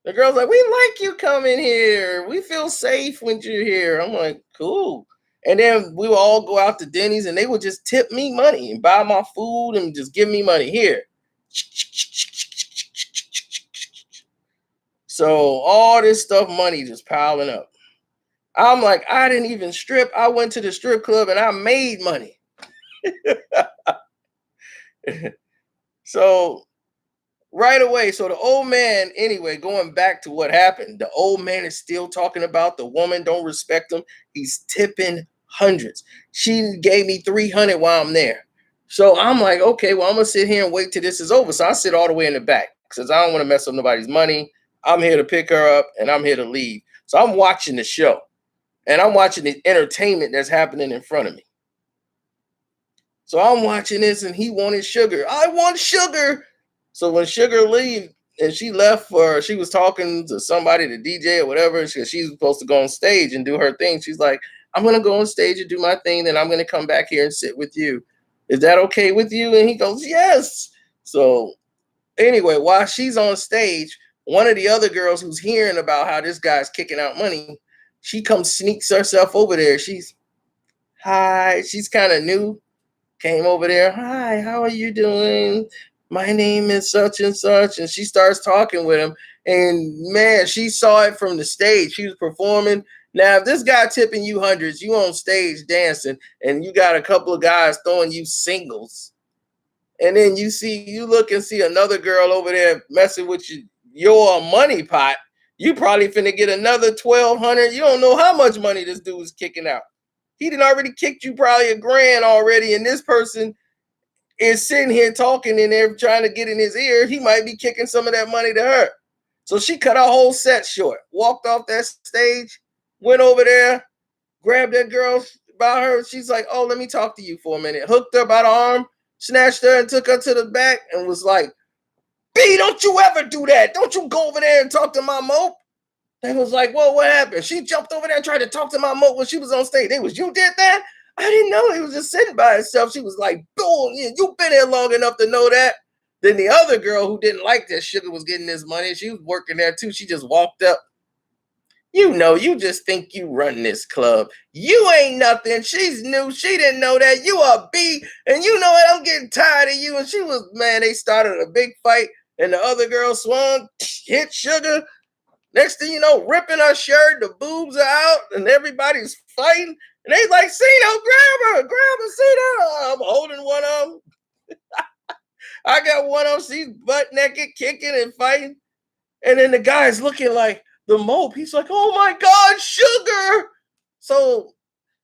The girl's like, we like you coming here. We feel safe when you're here. I'm like, cool. And then we would all go out to Denny's and they would just tip me money and buy my food and just give me money here. So all this stuff, money just piling up. I'm like, I didn't even strip. I went to the strip club and I made money. So right away, so the old man, anyway, going back to what happened, the old man is still talking about the woman don't respect him. He's tipping hundreds. She gave me 300 while I'm there. So I'm like, okay, well, I'm going to sit here and wait till this is over. So I sit all the way in the back because I don't want to mess up nobody's money. I'm here to pick her up and I'm here to leave. So I'm watching the show and I'm watching the entertainment that's happening in front of me. So I'm watching this and he wanted Sugar. I want Sugar. So when Sugar leave and she left she was talking to somebody, the DJ or whatever, she's supposed to go on stage and do her thing. She's like, I'm going to go on stage and do my thing. Then I'm going to come back here and sit with you. Is that okay with you? And he goes, yes. So anyway, while she's on stage, one of the other girls who's hearing about how this guy's kicking out money, she comes sneaks herself over there. She's, hi. She's kind of new. Came over there. Hi, how are you doing? My name is such and such. And she starts talking with him. And man, she saw it from the stage. She was performing. Now, if this guy tipping you hundreds, you on stage dancing, and you got a couple of guys throwing you singles. And then you look and see another girl over there messing with your money pot. You probably finna get another 1,200. You don't know how much money this dude is kicking out. He done already kicked you probably $1,000 already, and this person is sitting here talking and they're trying to get in his ear. He might be kicking some of that money to her. So she cut her whole set short, walked off that stage, went over there, grabbed that girl by her. She's like, oh, let me talk to you for a minute. Hooked her by the arm, snatched her and took her to the back and was like, B, don't you ever do that. Don't you go over there and talk to my mope. They was like, "Well, what happened?" She jumped over there and tried to talk to my mo when she was on stage. They was, "You did that?" I didn't know. He was just sitting by himself. She was like, "Boom, you've been here long enough to know that." Then the other girl who didn't like that Sugar was getting this money, she was working there too. She just walked up. You know, you just think you run this club. You ain't nothing. She's new. She didn't know that. You a B. And you know what? I'm getting tired of you. And she was, man, they started a big fight. And the other girl swung, hit Sugar. Next thing you know, ripping her shirt, the boobs are out, and everybody's fighting. And they like, Cino, grab her, Cino. I'm holding one of them. I got one of them. She's butt naked, kicking and fighting. And then the guy's looking like the mope. He's like, oh my God, Sugar. So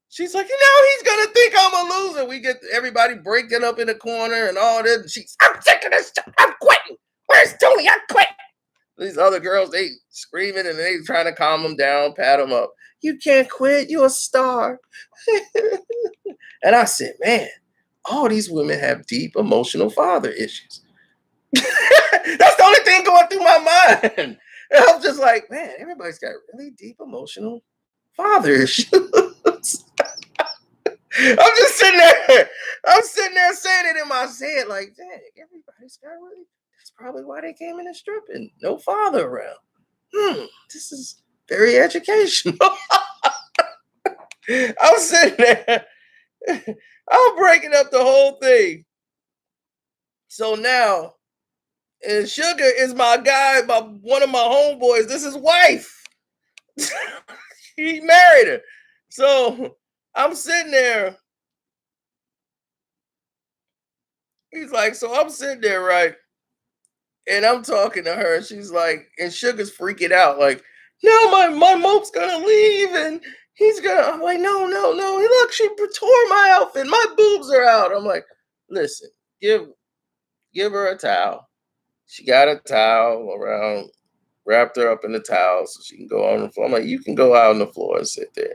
she's like, you know, he's gonna think I'm a loser. We get everybody breaking up in the corner and all that. And she's, I'm sick of this stuff. I'm quitting. Where's Tony? I'm quitting. These other girls, they screaming and they trying to calm them down, pat them up. You can't quit. You're a star. And I said, man, all these women have deep emotional father issues. That's the only thing going through my mind. And I'm just like, man, everybody's got really deep emotional father issues. I'm just sitting there. I'm sitting there saying it in my head, like, dang, everybody's got really. That's probably why they came in and stripping. No father around. This is very educational. I'm sitting there. I'm breaking up the whole thing. So now, and Sugar is my guy, one of my homeboys. This is his wife. He married her. So I'm sitting there. He's like, so I'm sitting there, right? And I'm talking to her. She's like, and Sugar's freaking out, like, no, my mope's gonna leave and he's gonna. I'm like, no. Look, she tore my outfit. My boobs are out. I'm like, listen, give her a towel. She got a towel around, wrapped her up in the towel so she can go on the floor. I'm like, you can go out on the floor and sit there.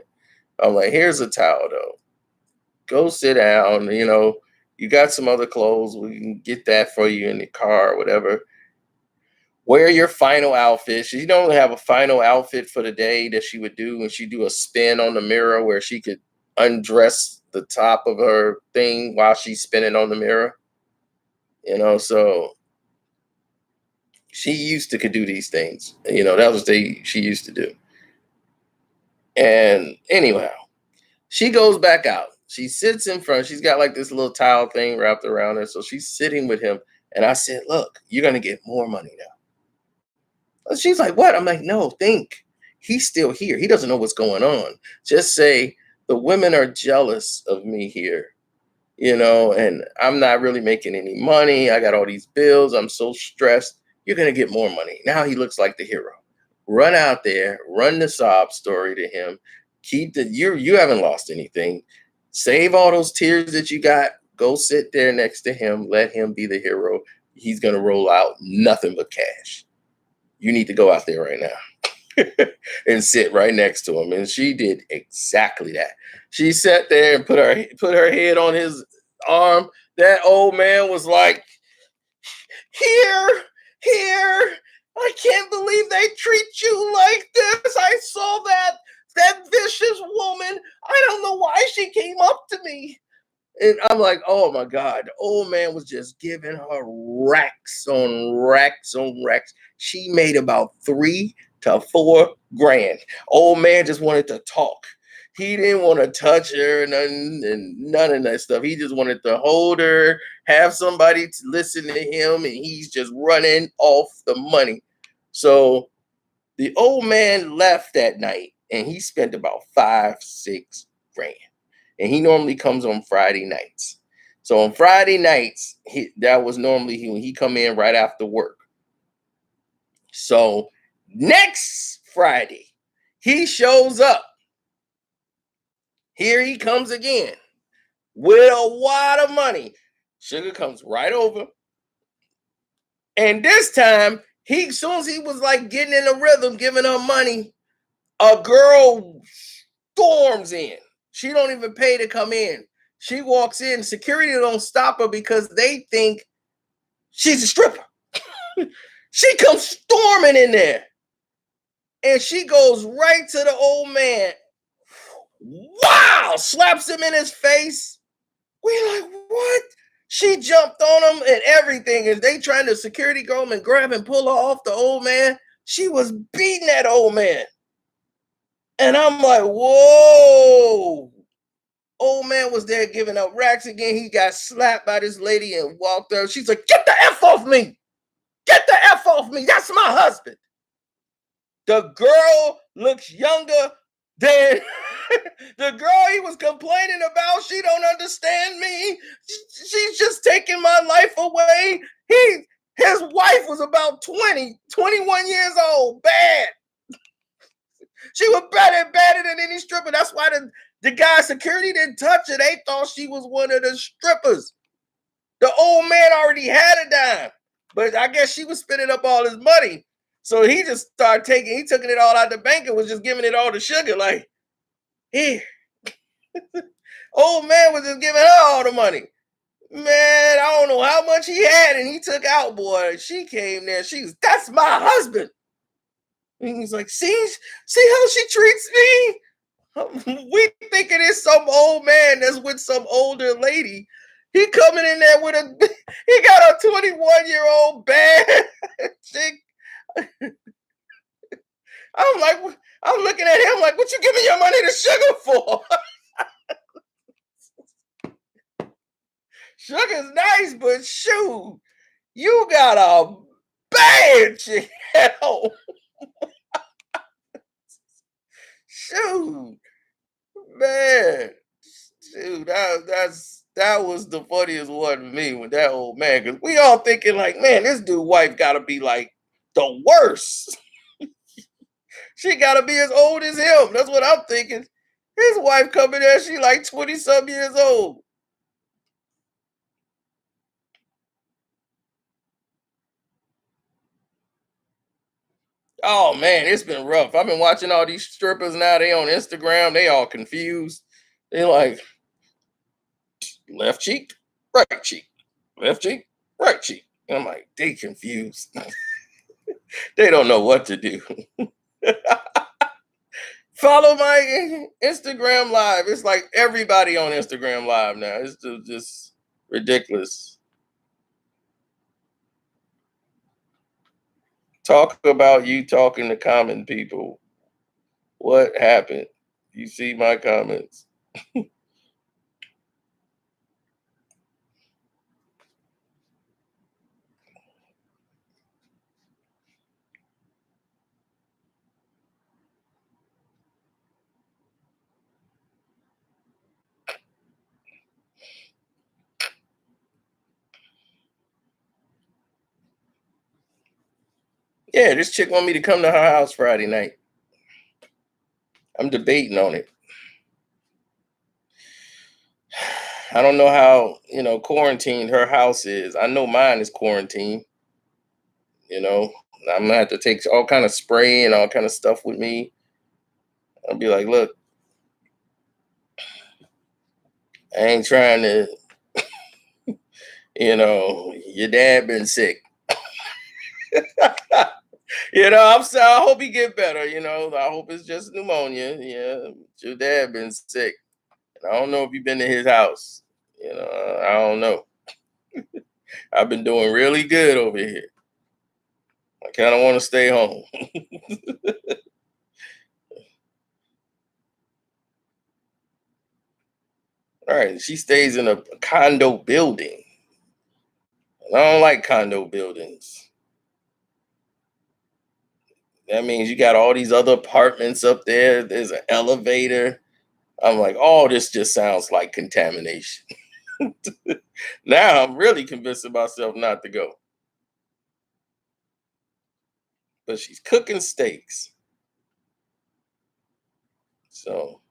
I'm like, here's a towel though. Go sit down. You know, you got some other clothes. We can get that for you in the car or whatever. Wear your final outfit. She don't have a final outfit for the day that she would do, and she do a spin on the mirror where she could undress the top of her thing while she's spinning on the mirror. You know, so she used to could do these things. You know, that was she used to do. And anyhow, she goes back out. She sits in front. She's got like this little towel thing wrapped around her. So she's sitting with him. And I said, look, you're going to get more money now. And she's like, what? I'm like, no, think. He's still here. He doesn't know what's going on. Just say, the women are jealous of me here, you know, and I'm not really making any money. I got all these bills. I'm so stressed. You're going to get more money. Now he looks like the hero. Run out there, run the sob story to him. Keep you haven't lost anything. Save all those tears that you got. Go sit there next to him. Let him be the hero. He's going to roll out nothing but cash. You need to go out there right now and sit right next to him. And she did exactly that. She sat there and put her head on his arm. That old man was like, here. I can't believe they treat you like this. I saw that vicious woman. I don't know why she came up to me. And I'm like, oh my God, the old man was just giving her racks on racks on racks. She made about $3,000 to $4,000. Old man just wanted to talk. He didn't want to touch her and none of that stuff. He just wanted to hold her, have somebody to listen to him, and he's just running off the money. So the old man left that night and he spent about $5,000-6,000. And he normally comes on Friday nights. So on Friday nights, that was normally when he come in right after work. So next Friday, he shows up. Here he comes again with a wad of money. Sugar comes right over. And this time, as soon as he was like getting in the rhythm, giving her money, a girl storms in. She don't even pay to come in. She walks in. Security don't stop her because they think she's a stripper. She comes storming in there. And she goes right to the old man. Wow! Slaps him in his face. We like, what? She jumped on him and everything. And they trying to security go and grab and pull her off the old man. She was beating that old man. And I'm like, whoa. Old man was there giving up racks again. He got slapped by this lady and walked up. She's like, get the F off me. Get the F off me. That's my husband. The girl looks younger than the girl he was complaining about. She don't understand me. She's just taking my life away. His wife was about 20, 21 years old. Bad. She was better than any stripper. That's why the guy security didn't touch her. They thought she was one of the strippers. The old man already had a dime, but I guess she was spending up all his money. So he just started he took it all out the bank and was just giving it all to Sugar. Like, here. Old man was just giving her all the money. Man, I don't know how much he had, and he took out, boy. She came there. That's my husband. And he's like, see how she treats me? We thinking it's some old man that's with some older lady. He coming in there with he got a 21-year-old bad chick. I'm looking at him like, what you giving your money to Sugar for? Sugar's nice, but shoot, you got a bad chick at home. Shoot, man. Shoot, that was the funniest one to me with that old man. Because we all thinking like, man, this dude wife gotta be like the worst. She gotta be as old as him. That's what I'm thinking. His wife coming there, she like 20-some years old. Oh man, it's been rough. I've been watching all these strippers now. They on Instagram. They all confused. They like left cheek, right cheek, left cheek, right cheek. And I'm like, they confused. They don't know what to do. Follow my Instagram live. It's like everybody on Instagram live now. It's just ridiculous. Talk about you talking to common people. What happened? You see my comments. Yeah, this chick want me to come to her house Friday night. I'm debating on it. I don't know how, quarantined her house is. I know mine is quarantined, you know. I'm gonna have to take all kind of spray and all kind of stuff with me. I'll be like, look, I ain't trying to, your dad been sick. I'm sorry. I hope he get better. I hope it's just pneumonia. Yeah, your dad been sick. I don't know if you've been to his house. I don't know. I've been doing really good over here. I kind of want to stay home. All right, she stays in a condo building. And I don't like condo buildings. That means you got all these other apartments up there. There's an elevator. I'm like, oh, this just sounds like contamination. Now I'm really convincing myself not to go. But she's cooking steaks. So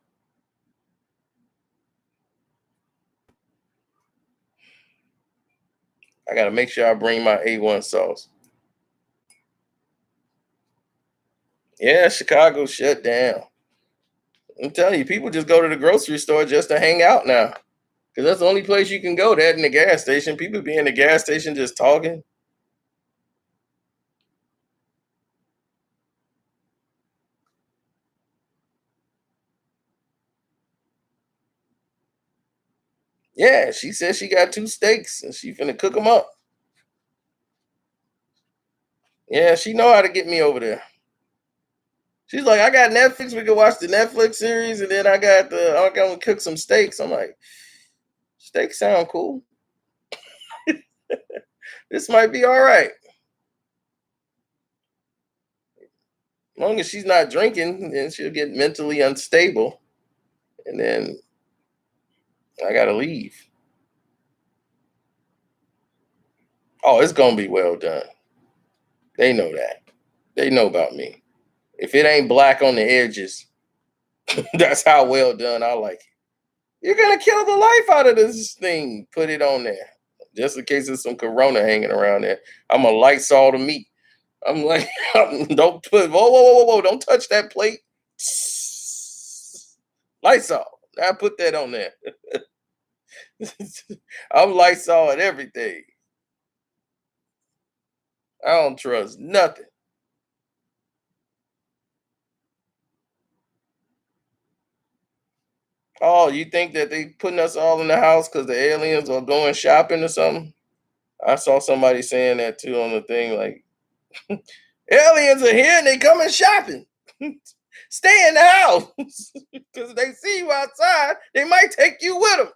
I got to make sure I bring my A1 sauce. Yeah, Chicago shut down. I'm telling you, people just go to the grocery store just to hang out now. Because that's the only place you can go, that in the gas station. People be in the gas station just talking. Yeah, she said she got 2 steaks and she finna cook them up. Yeah, she know how to get me over there. She's like, I got Netflix. We can watch the Netflix series, and then I'm gonna cook some steaks. I'm like, steaks sound cool. This might be all right. As long as she's not drinking, then she'll get mentally unstable, and then I gotta leave. Oh, it's gonna be well done. They know that. They know about me. If it ain't black on the edges, that's how well done I like it. You're gonna kill the life out of this thing. Put it on there. Just in case there's some corona hanging around there. I'm a Lysol the meat. I'm like, don't put whoa, don't touch that plate. Lysol. I put that on there. I'm Lysol at everything. I don't trust nothing. Oh, you think that they putting us all in the house because the aliens are going shopping or something? I saw somebody saying that too on the thing, like aliens are here and they coming shopping. Stay in the house because they see you outside. They might take you with them.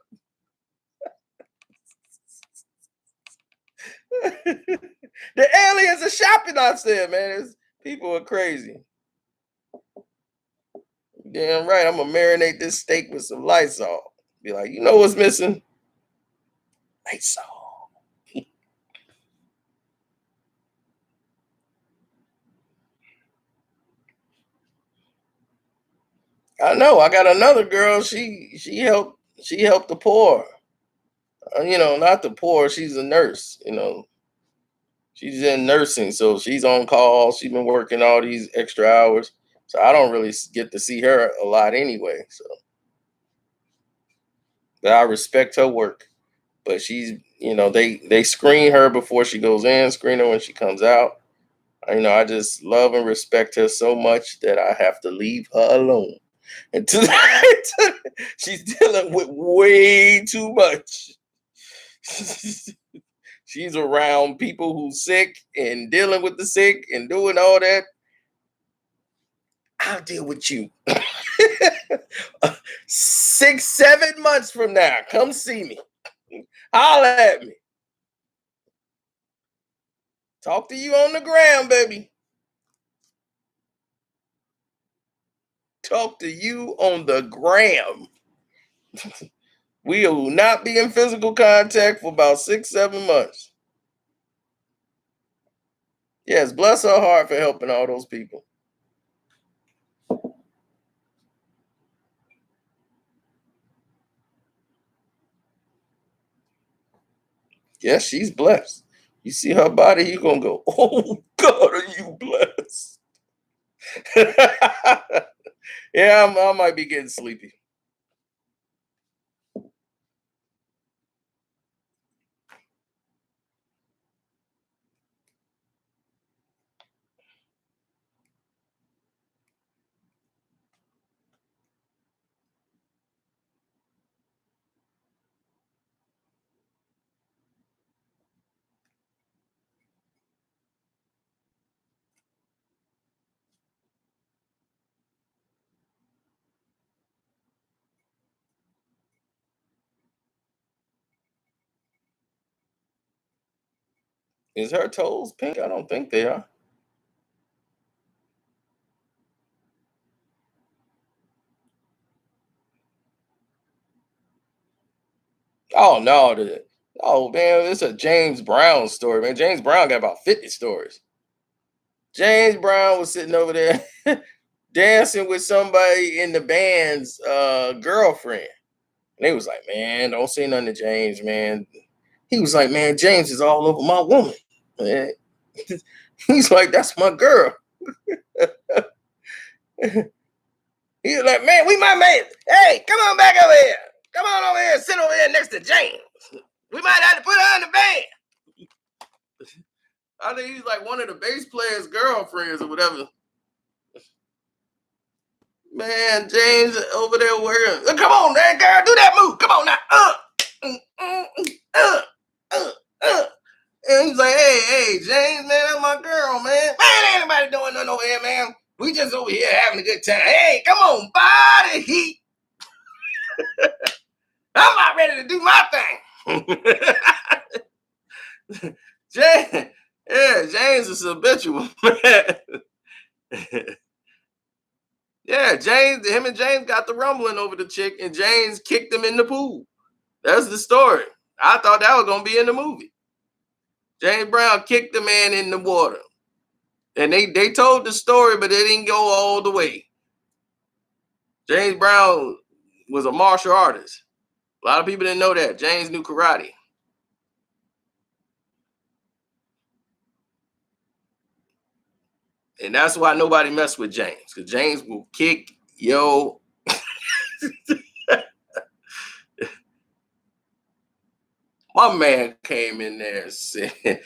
The aliens are shopping outside, man. People are crazy. Damn right. I'm gonna marinate this steak with some Lysol. Be like, you know what's missing? Lysol. I know. I got another girl. She helped the poor. Not the poor. She's a nurse. She's in nursing, so she's on call. She's been working all these extra hours, so I don't really get to see her a lot anyway. So, but I respect her work. But they screen her before she goes in, screen her when she comes out. I just love and respect her so much that I have to leave her alone until she's dealing with way too much. She's around people who's sick and dealing with the sick and doing all that. I'll deal with you. 6, 7 months from now, come see me. Holla at me. Talk to you on the ground, baby. Talk to you on the gram. We will not be in physical contact for about 6, 7 months. Yes, bless her heart for helping all those people. Yes, she's blessed. You see her body, you're going to go, oh, God, are you blessed? Yeah, I might be getting sleepy. Is her toes pink? I don't think they are. Oh, no. Oh, man, it's a James Brown story, man. James Brown got about 50 stories. James Brown was sitting over there dancing with somebody in the band's girlfriend. And they was like, man, don't say nothing to James, man. He was like, man, James is all over my woman. Man. He's like, that's my girl. He was like, man, we my man. Hey, come on back over here. Come on over here and sit over here next to James. We might have to put her in the band. I think he's like one of the bass player's girlfriends or whatever. Man, James over there working. Come on, man, girl, do that move. Come on now. And he's like, hey, James, man, that's my girl, man. Man, ain't anybody doing nothing over here, man. We just over here having a good time. Hey, come on, body heat. I'm not ready to do my thing. James, yeah, James is habitual, man. Yeah, him and James got the rumbling over the chick, and James kicked him in the pool. That's the story. I thought that was gonna be in the movie. James Brown kicked the man in the water. And they told the story, but they didn't go all the way. James Brown was a martial artist. A lot of people didn't know that. James knew karate. And that's why nobody messed with James, because James will kick yo. My man came in there and said,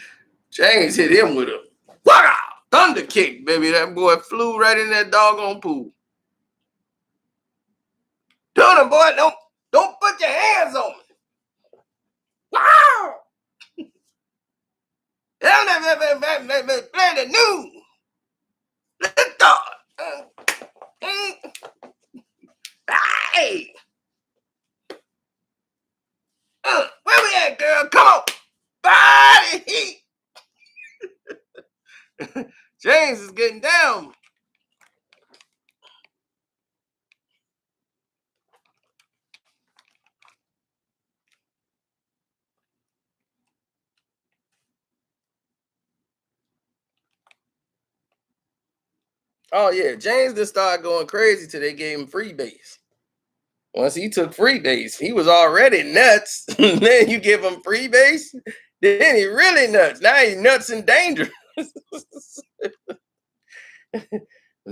James hit him with a waka, thunder kick, baby. That boy flew right in that doggone pool. Tell him, boy, don't put your hands on me. Wow! Play the news. Let's go. Hey! Where we at, girl? Come on! Body heat! James is getting down. Oh, yeah. James just started going crazy till they gave him free base. Once he took free base, he was already nuts. Then you give him free base, then he really nuts. Now he's nuts and dangerous.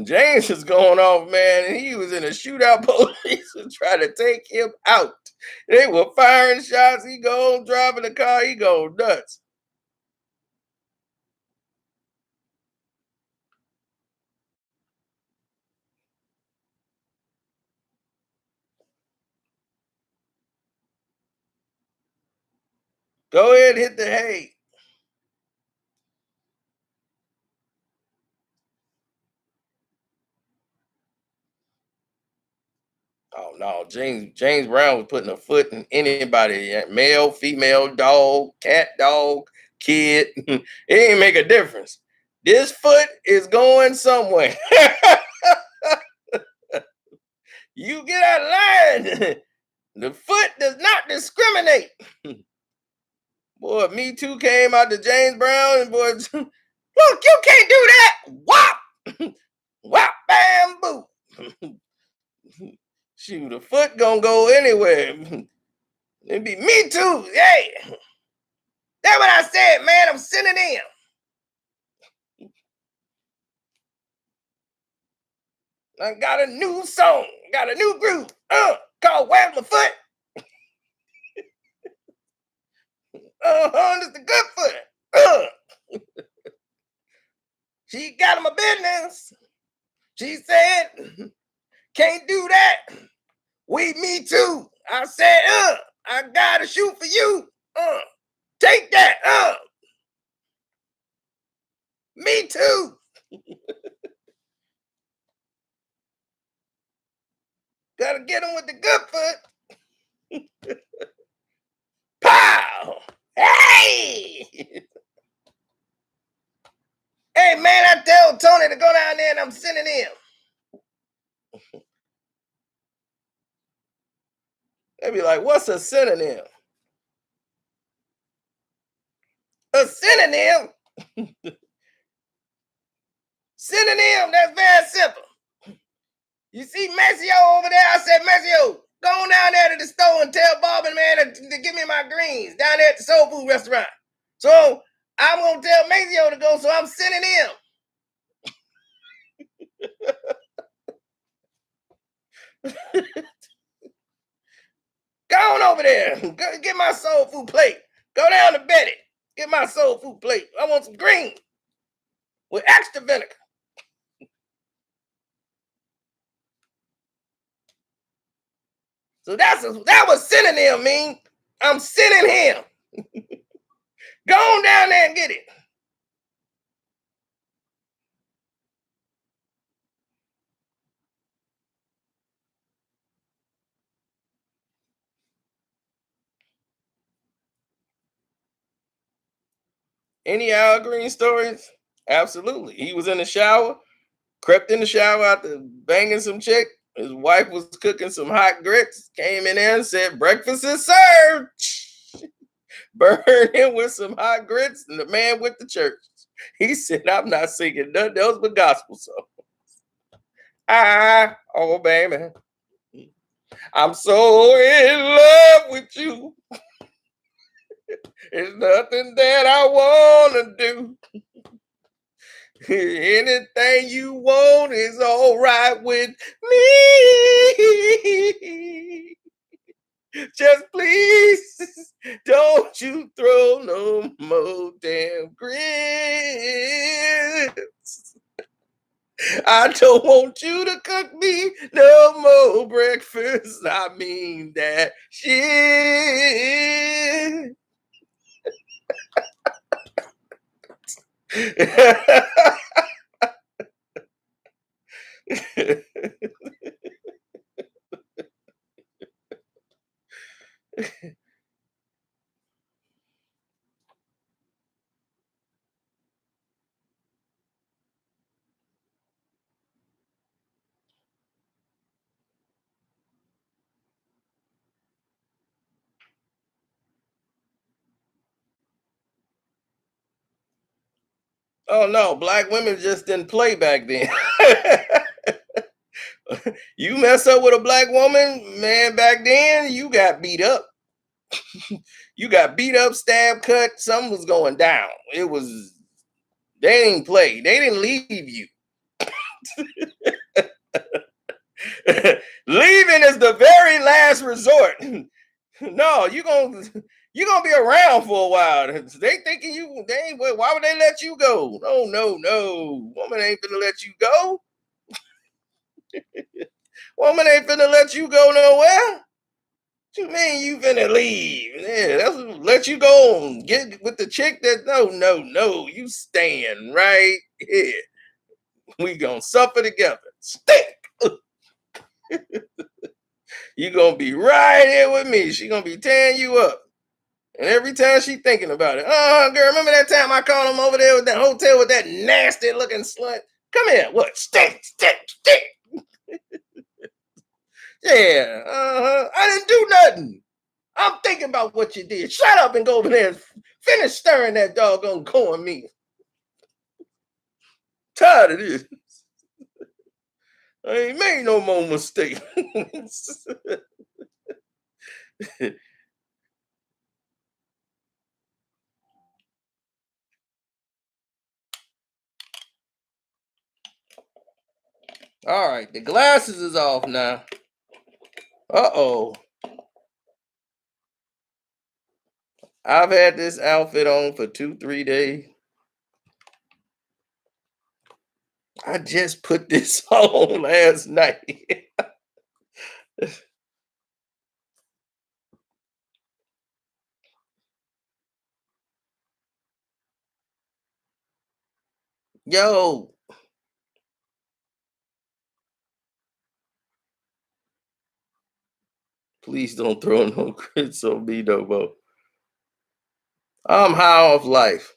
James was going off, man, and he was in a shootout. Police was trying to take him out. They were firing shots. He go driving the car. He go nuts. Go ahead, hit the hay. Oh no, James Brown was putting a foot in anybody, male, female, dog, cat, dog, kid. It ain't make a difference. This foot is going somewhere. You get out of line. The foot does not discriminate. Boy, Me Too came out to James Brown, and boy, look, you can't do that. Whop, whop, bam, boo. Shoot, the foot gonna go anywhere. It be Me Too. Hey, that's what I said, man. I'm sending in. I got a new song, got a new group, called Where's My Foot? This the good foot. She got my business. She said, can't do that. We Me Too. I said, I gotta shoot for you. Take that. Me Too. Gotta get him with the good foot. Pow! Hey! Hey, man, I tell Tony to go down there and I'm sending him. They be like, what's a synonym? A synonym? Synonym, that's very simple. You see Maceo over there? I said, Maceo, go on down there to the store and tell Bob and man to give me my greens down there at the soul food restaurant. So I'm going to tell Maceo to go, so I'm sending him. Go on over there. Go, get my soul food plate. Go down to Betty. Get my soul food plate. I want some green with extra vinegar. So that was synonym mean. I'm sending him. Go on down there and get it. Any Al Green stories? Absolutely. He was in the shower, crept in the shower after banging some chick. His wife was cooking some hot grits, came in there and said, "Breakfast is served." Burned him with some hot grits, and the man went to church. He said, "I'm not singing nothing else but gospel songs. Oh, baby, I'm so in love with you. There's nothing that I want to do. Anything you want is all right with me. Just please don't you throw no more damn grits. I don't want you to cook me no more breakfast. I mean that shit." Oh no, black women just didn't play back then. You mess up with a black woman, man, back then, you got beat up. You got beat up, stabbed, cut, something was going down. It was, they didn't play. They didn't leave you. Leaving is the very last resort. No, you gonna be around for a while. They thinking you they ain't, why would they let you go? No, no, no. Woman ain't gonna let you go. Woman ain't finna let you go nowhere. What you mean you finna leave? Yeah, that's what let you go and get with the chick that no, no, no. You stand right here. We gonna suffer together. Stick. You gonna be right here with me. She gonna be tearing you up. And every time she thinking about it, oh girl, remember that time I called him over there with that hotel with that nasty looking slut? Come here, what? Stick, stick, stick. Yeah, I didn't do nothing. I'm thinking about what you did. Shut up and go over there and finish stirring that doggone cornmeal. Tired of this. I ain't made no more mistakes. All right, the glasses is off now. Uh-oh. I've had this outfit on for 2, 3 days. I just put this on last night. Yo, please don't throw no grits on me no more. I'm high off life.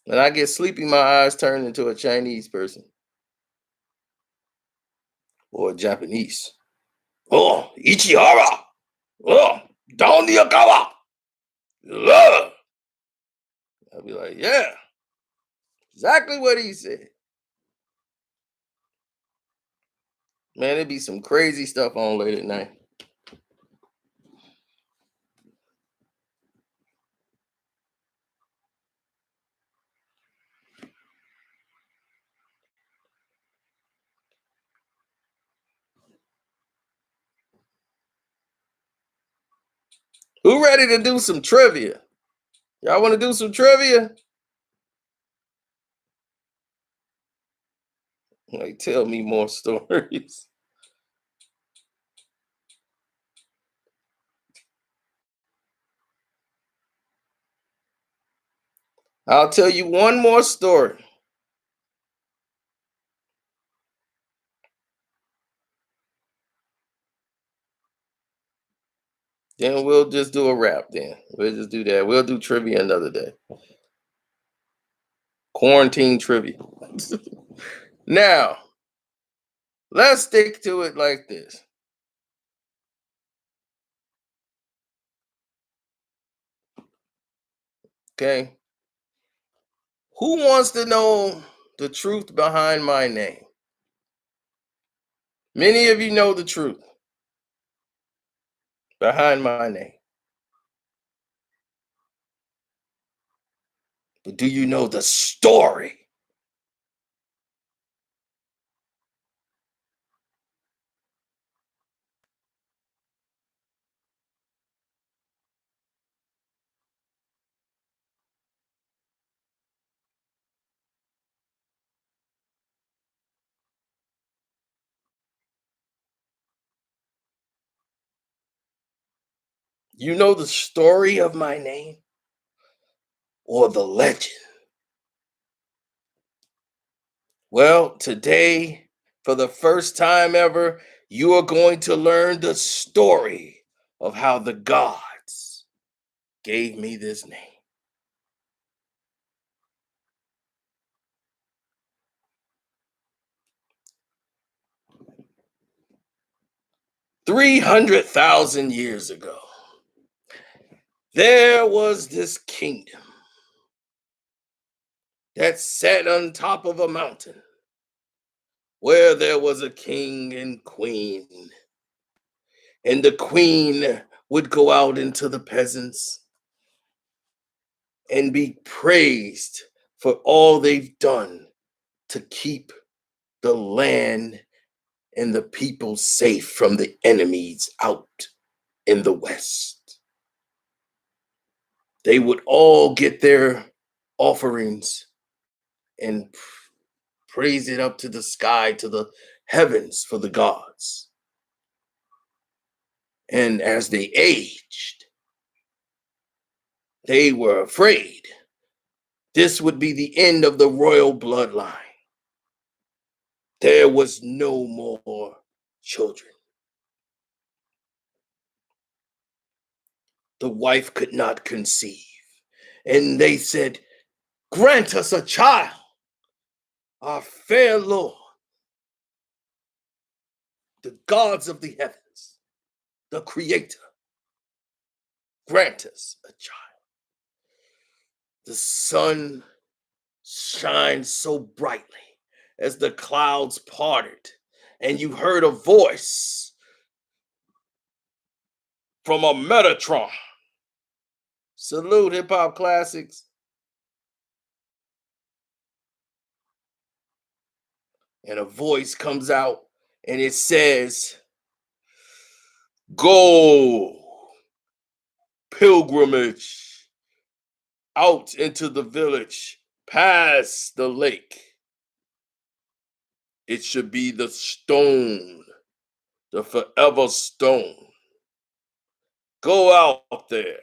When I get sleepy, my eyes turn into a Chinese person or a Japanese. Oh, Ichihara. Oh, down the Akawa. Love. I'll be like, yeah, exactly what he said. Man, it'd be some crazy stuff on late at night. Who ready to do some trivia? Y'all want to do some trivia? – – – – – – – – – – – – – – – – – – – – – – – – – – – – – – – – – – – – – – – – – – – – – – – – – – – – – – – – – – – – – – – – – – – – – – – – – – – – – – – – – – – – – – – – – – – – – – – – – – – – – – – – – – – – – – – – – – – – – –– – –– – – – – – – – – – – – – – – – – – – – – – – – – – – – – – – – – – – – – – – – – – – – – – – – – – – – – – – – – – – – – – – – – – – – – – – – – – – – – – – – – – – – – – – – – – – – – – – – – – – – – – – – – – – – – – – – – – – – – – – – – I'll tell you one more story. Then we'll just do a wrap. Then we'll just do that. We'll do trivia another day. Quarantine trivia. Now, let's stick to it like this. Okay. Who wants to know the truth behind my name? Many of you know the truth behind my name. But do you know the story? You know the story of my name or the legend? Well, today, for the first time ever, you are going to learn the story of how the gods gave me this name. 300,000 years ago, there was this kingdom that sat on top of a mountain where there was a king and queen. And the queen would go out into the peasants and be praised for all they've done to keep the land and the people safe from the enemies out in the west. They would all get their offerings and praise it up to the sky, to the heavens for the gods. And as they aged, they were afraid this would be the end of the royal bloodline. There was no more children. The wife could not conceive. And they said, "Grant us a child, our fair Lord, the gods of the heavens, the Creator, grant us a child." The sun shined so brightly as the clouds parted, and you heard a voice from a Metatron. Salute, hip hop classics. And a voice comes out and it says, "Go pilgrimage out into the village, past the lake. It should be the stone, the forever stone. Go out there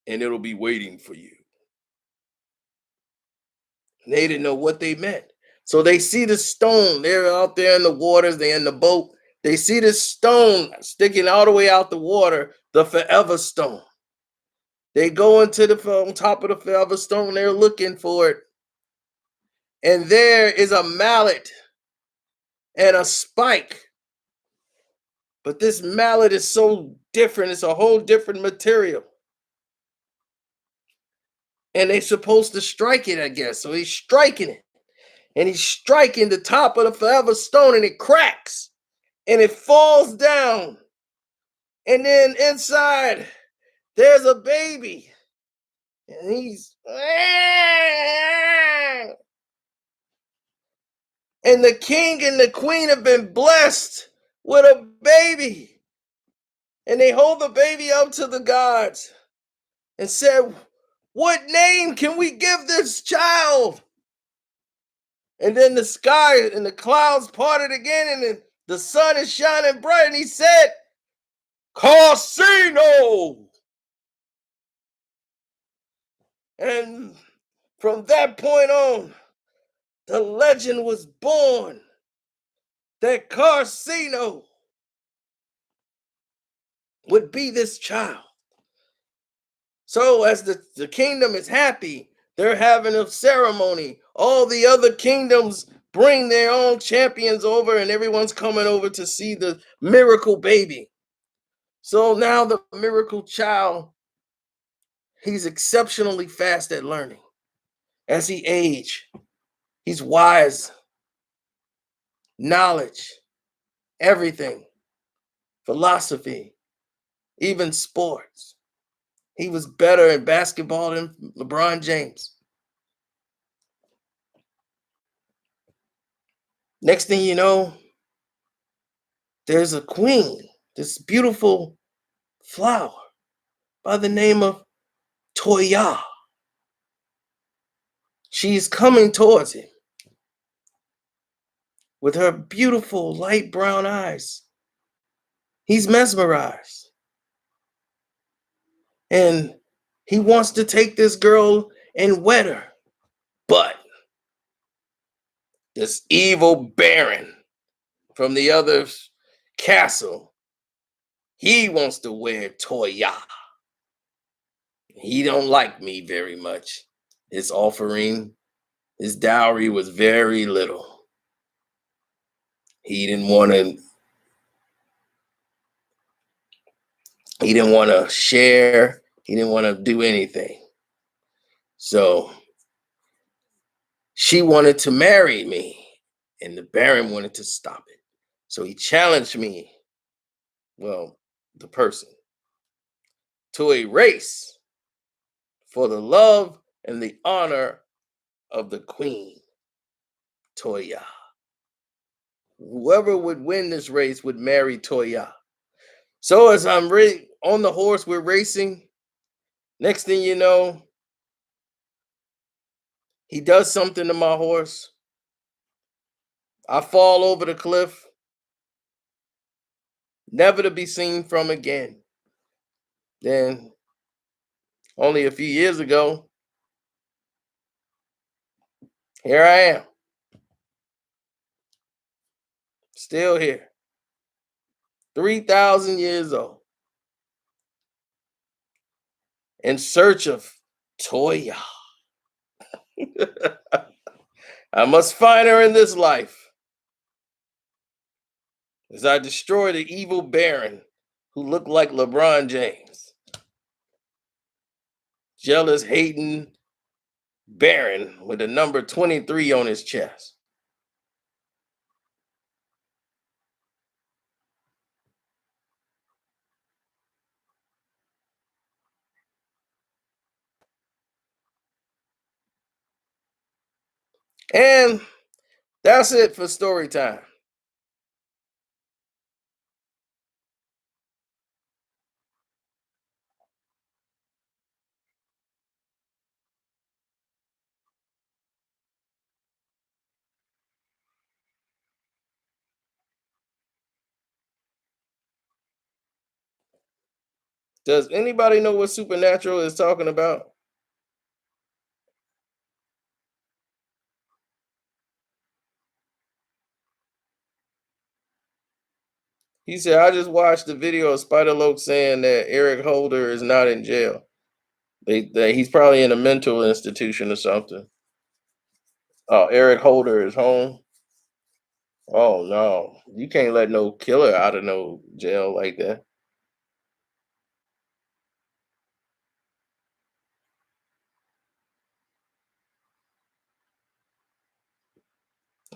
and it'll be waiting for you." And they didn't know what they meant. So they see the stone. They're out there in the waters, they're in the boat. They see the stone sticking all the way out the water, the forever stone. They go into on top of the forever stone, they're looking for it. And there is a mallet and a spike. But this mallet is so different, it's a whole different material. And they're supposed to strike it, I guess. So he's striking it. And he's striking the top of the forever stone, and it cracks. And it falls down. And then inside, there's a baby. And he's. And the king and the queen have been blessed with a baby. And they hold the baby up to the gods and said, "What name can we give this child?" And then the sky and the clouds parted again, and then the sun is shining bright. And he said, "Karceno." And From that point on, the legend was born that Karceno would be this child. So as the kingdom is happy, they're having a ceremony. All the other kingdoms bring their own champions over, and everyone's coming over to see the miracle baby. So now the miracle child, he's exceptionally fast at learning. As he age, he's wise, knowledge, everything, philosophy, even sports. He was better in basketball than LeBron James. Next thing you know, there's a queen, this beautiful flower by the name of Toya. She's coming towards him with her beautiful light brown eyes. He's mesmerized. And he wants to take this girl and wed her. But this evil baron from the other castle, he wants to wed Toya. He don't like me very much. His offering, his dowry was very little. He didn't want to share. He didn't want to do anything. So she wanted to marry me, and the baron wanted to stop it. So he challenged me, well, the person, to a race for the love and the honor of the queen, Toya. Whoever would win this race would marry Toya. So as I'm on the horse, we're racing. Next thing you know, he does something to my horse. I fall over the cliff, never to be seen from again. Then, only a few years ago, here I am, still here, 3,000 years old, in search of Toya. I must find her in this life as I destroy the evil baron who looked like LeBron James. Jealous, hating baron with the number 23 on his chest. And that's it for story time. Does anybody know what Supernatural is talking about? He said, I just watched the video of Spider Loke saying that Eric Holder is not in jail. He's probably in a mental institution or something. Oh, Eric Holder is home. Oh no, you can't let no killer out of no jail like that.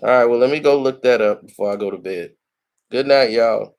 All right, well, let me go look that up before I go to bed. Good night, y'all.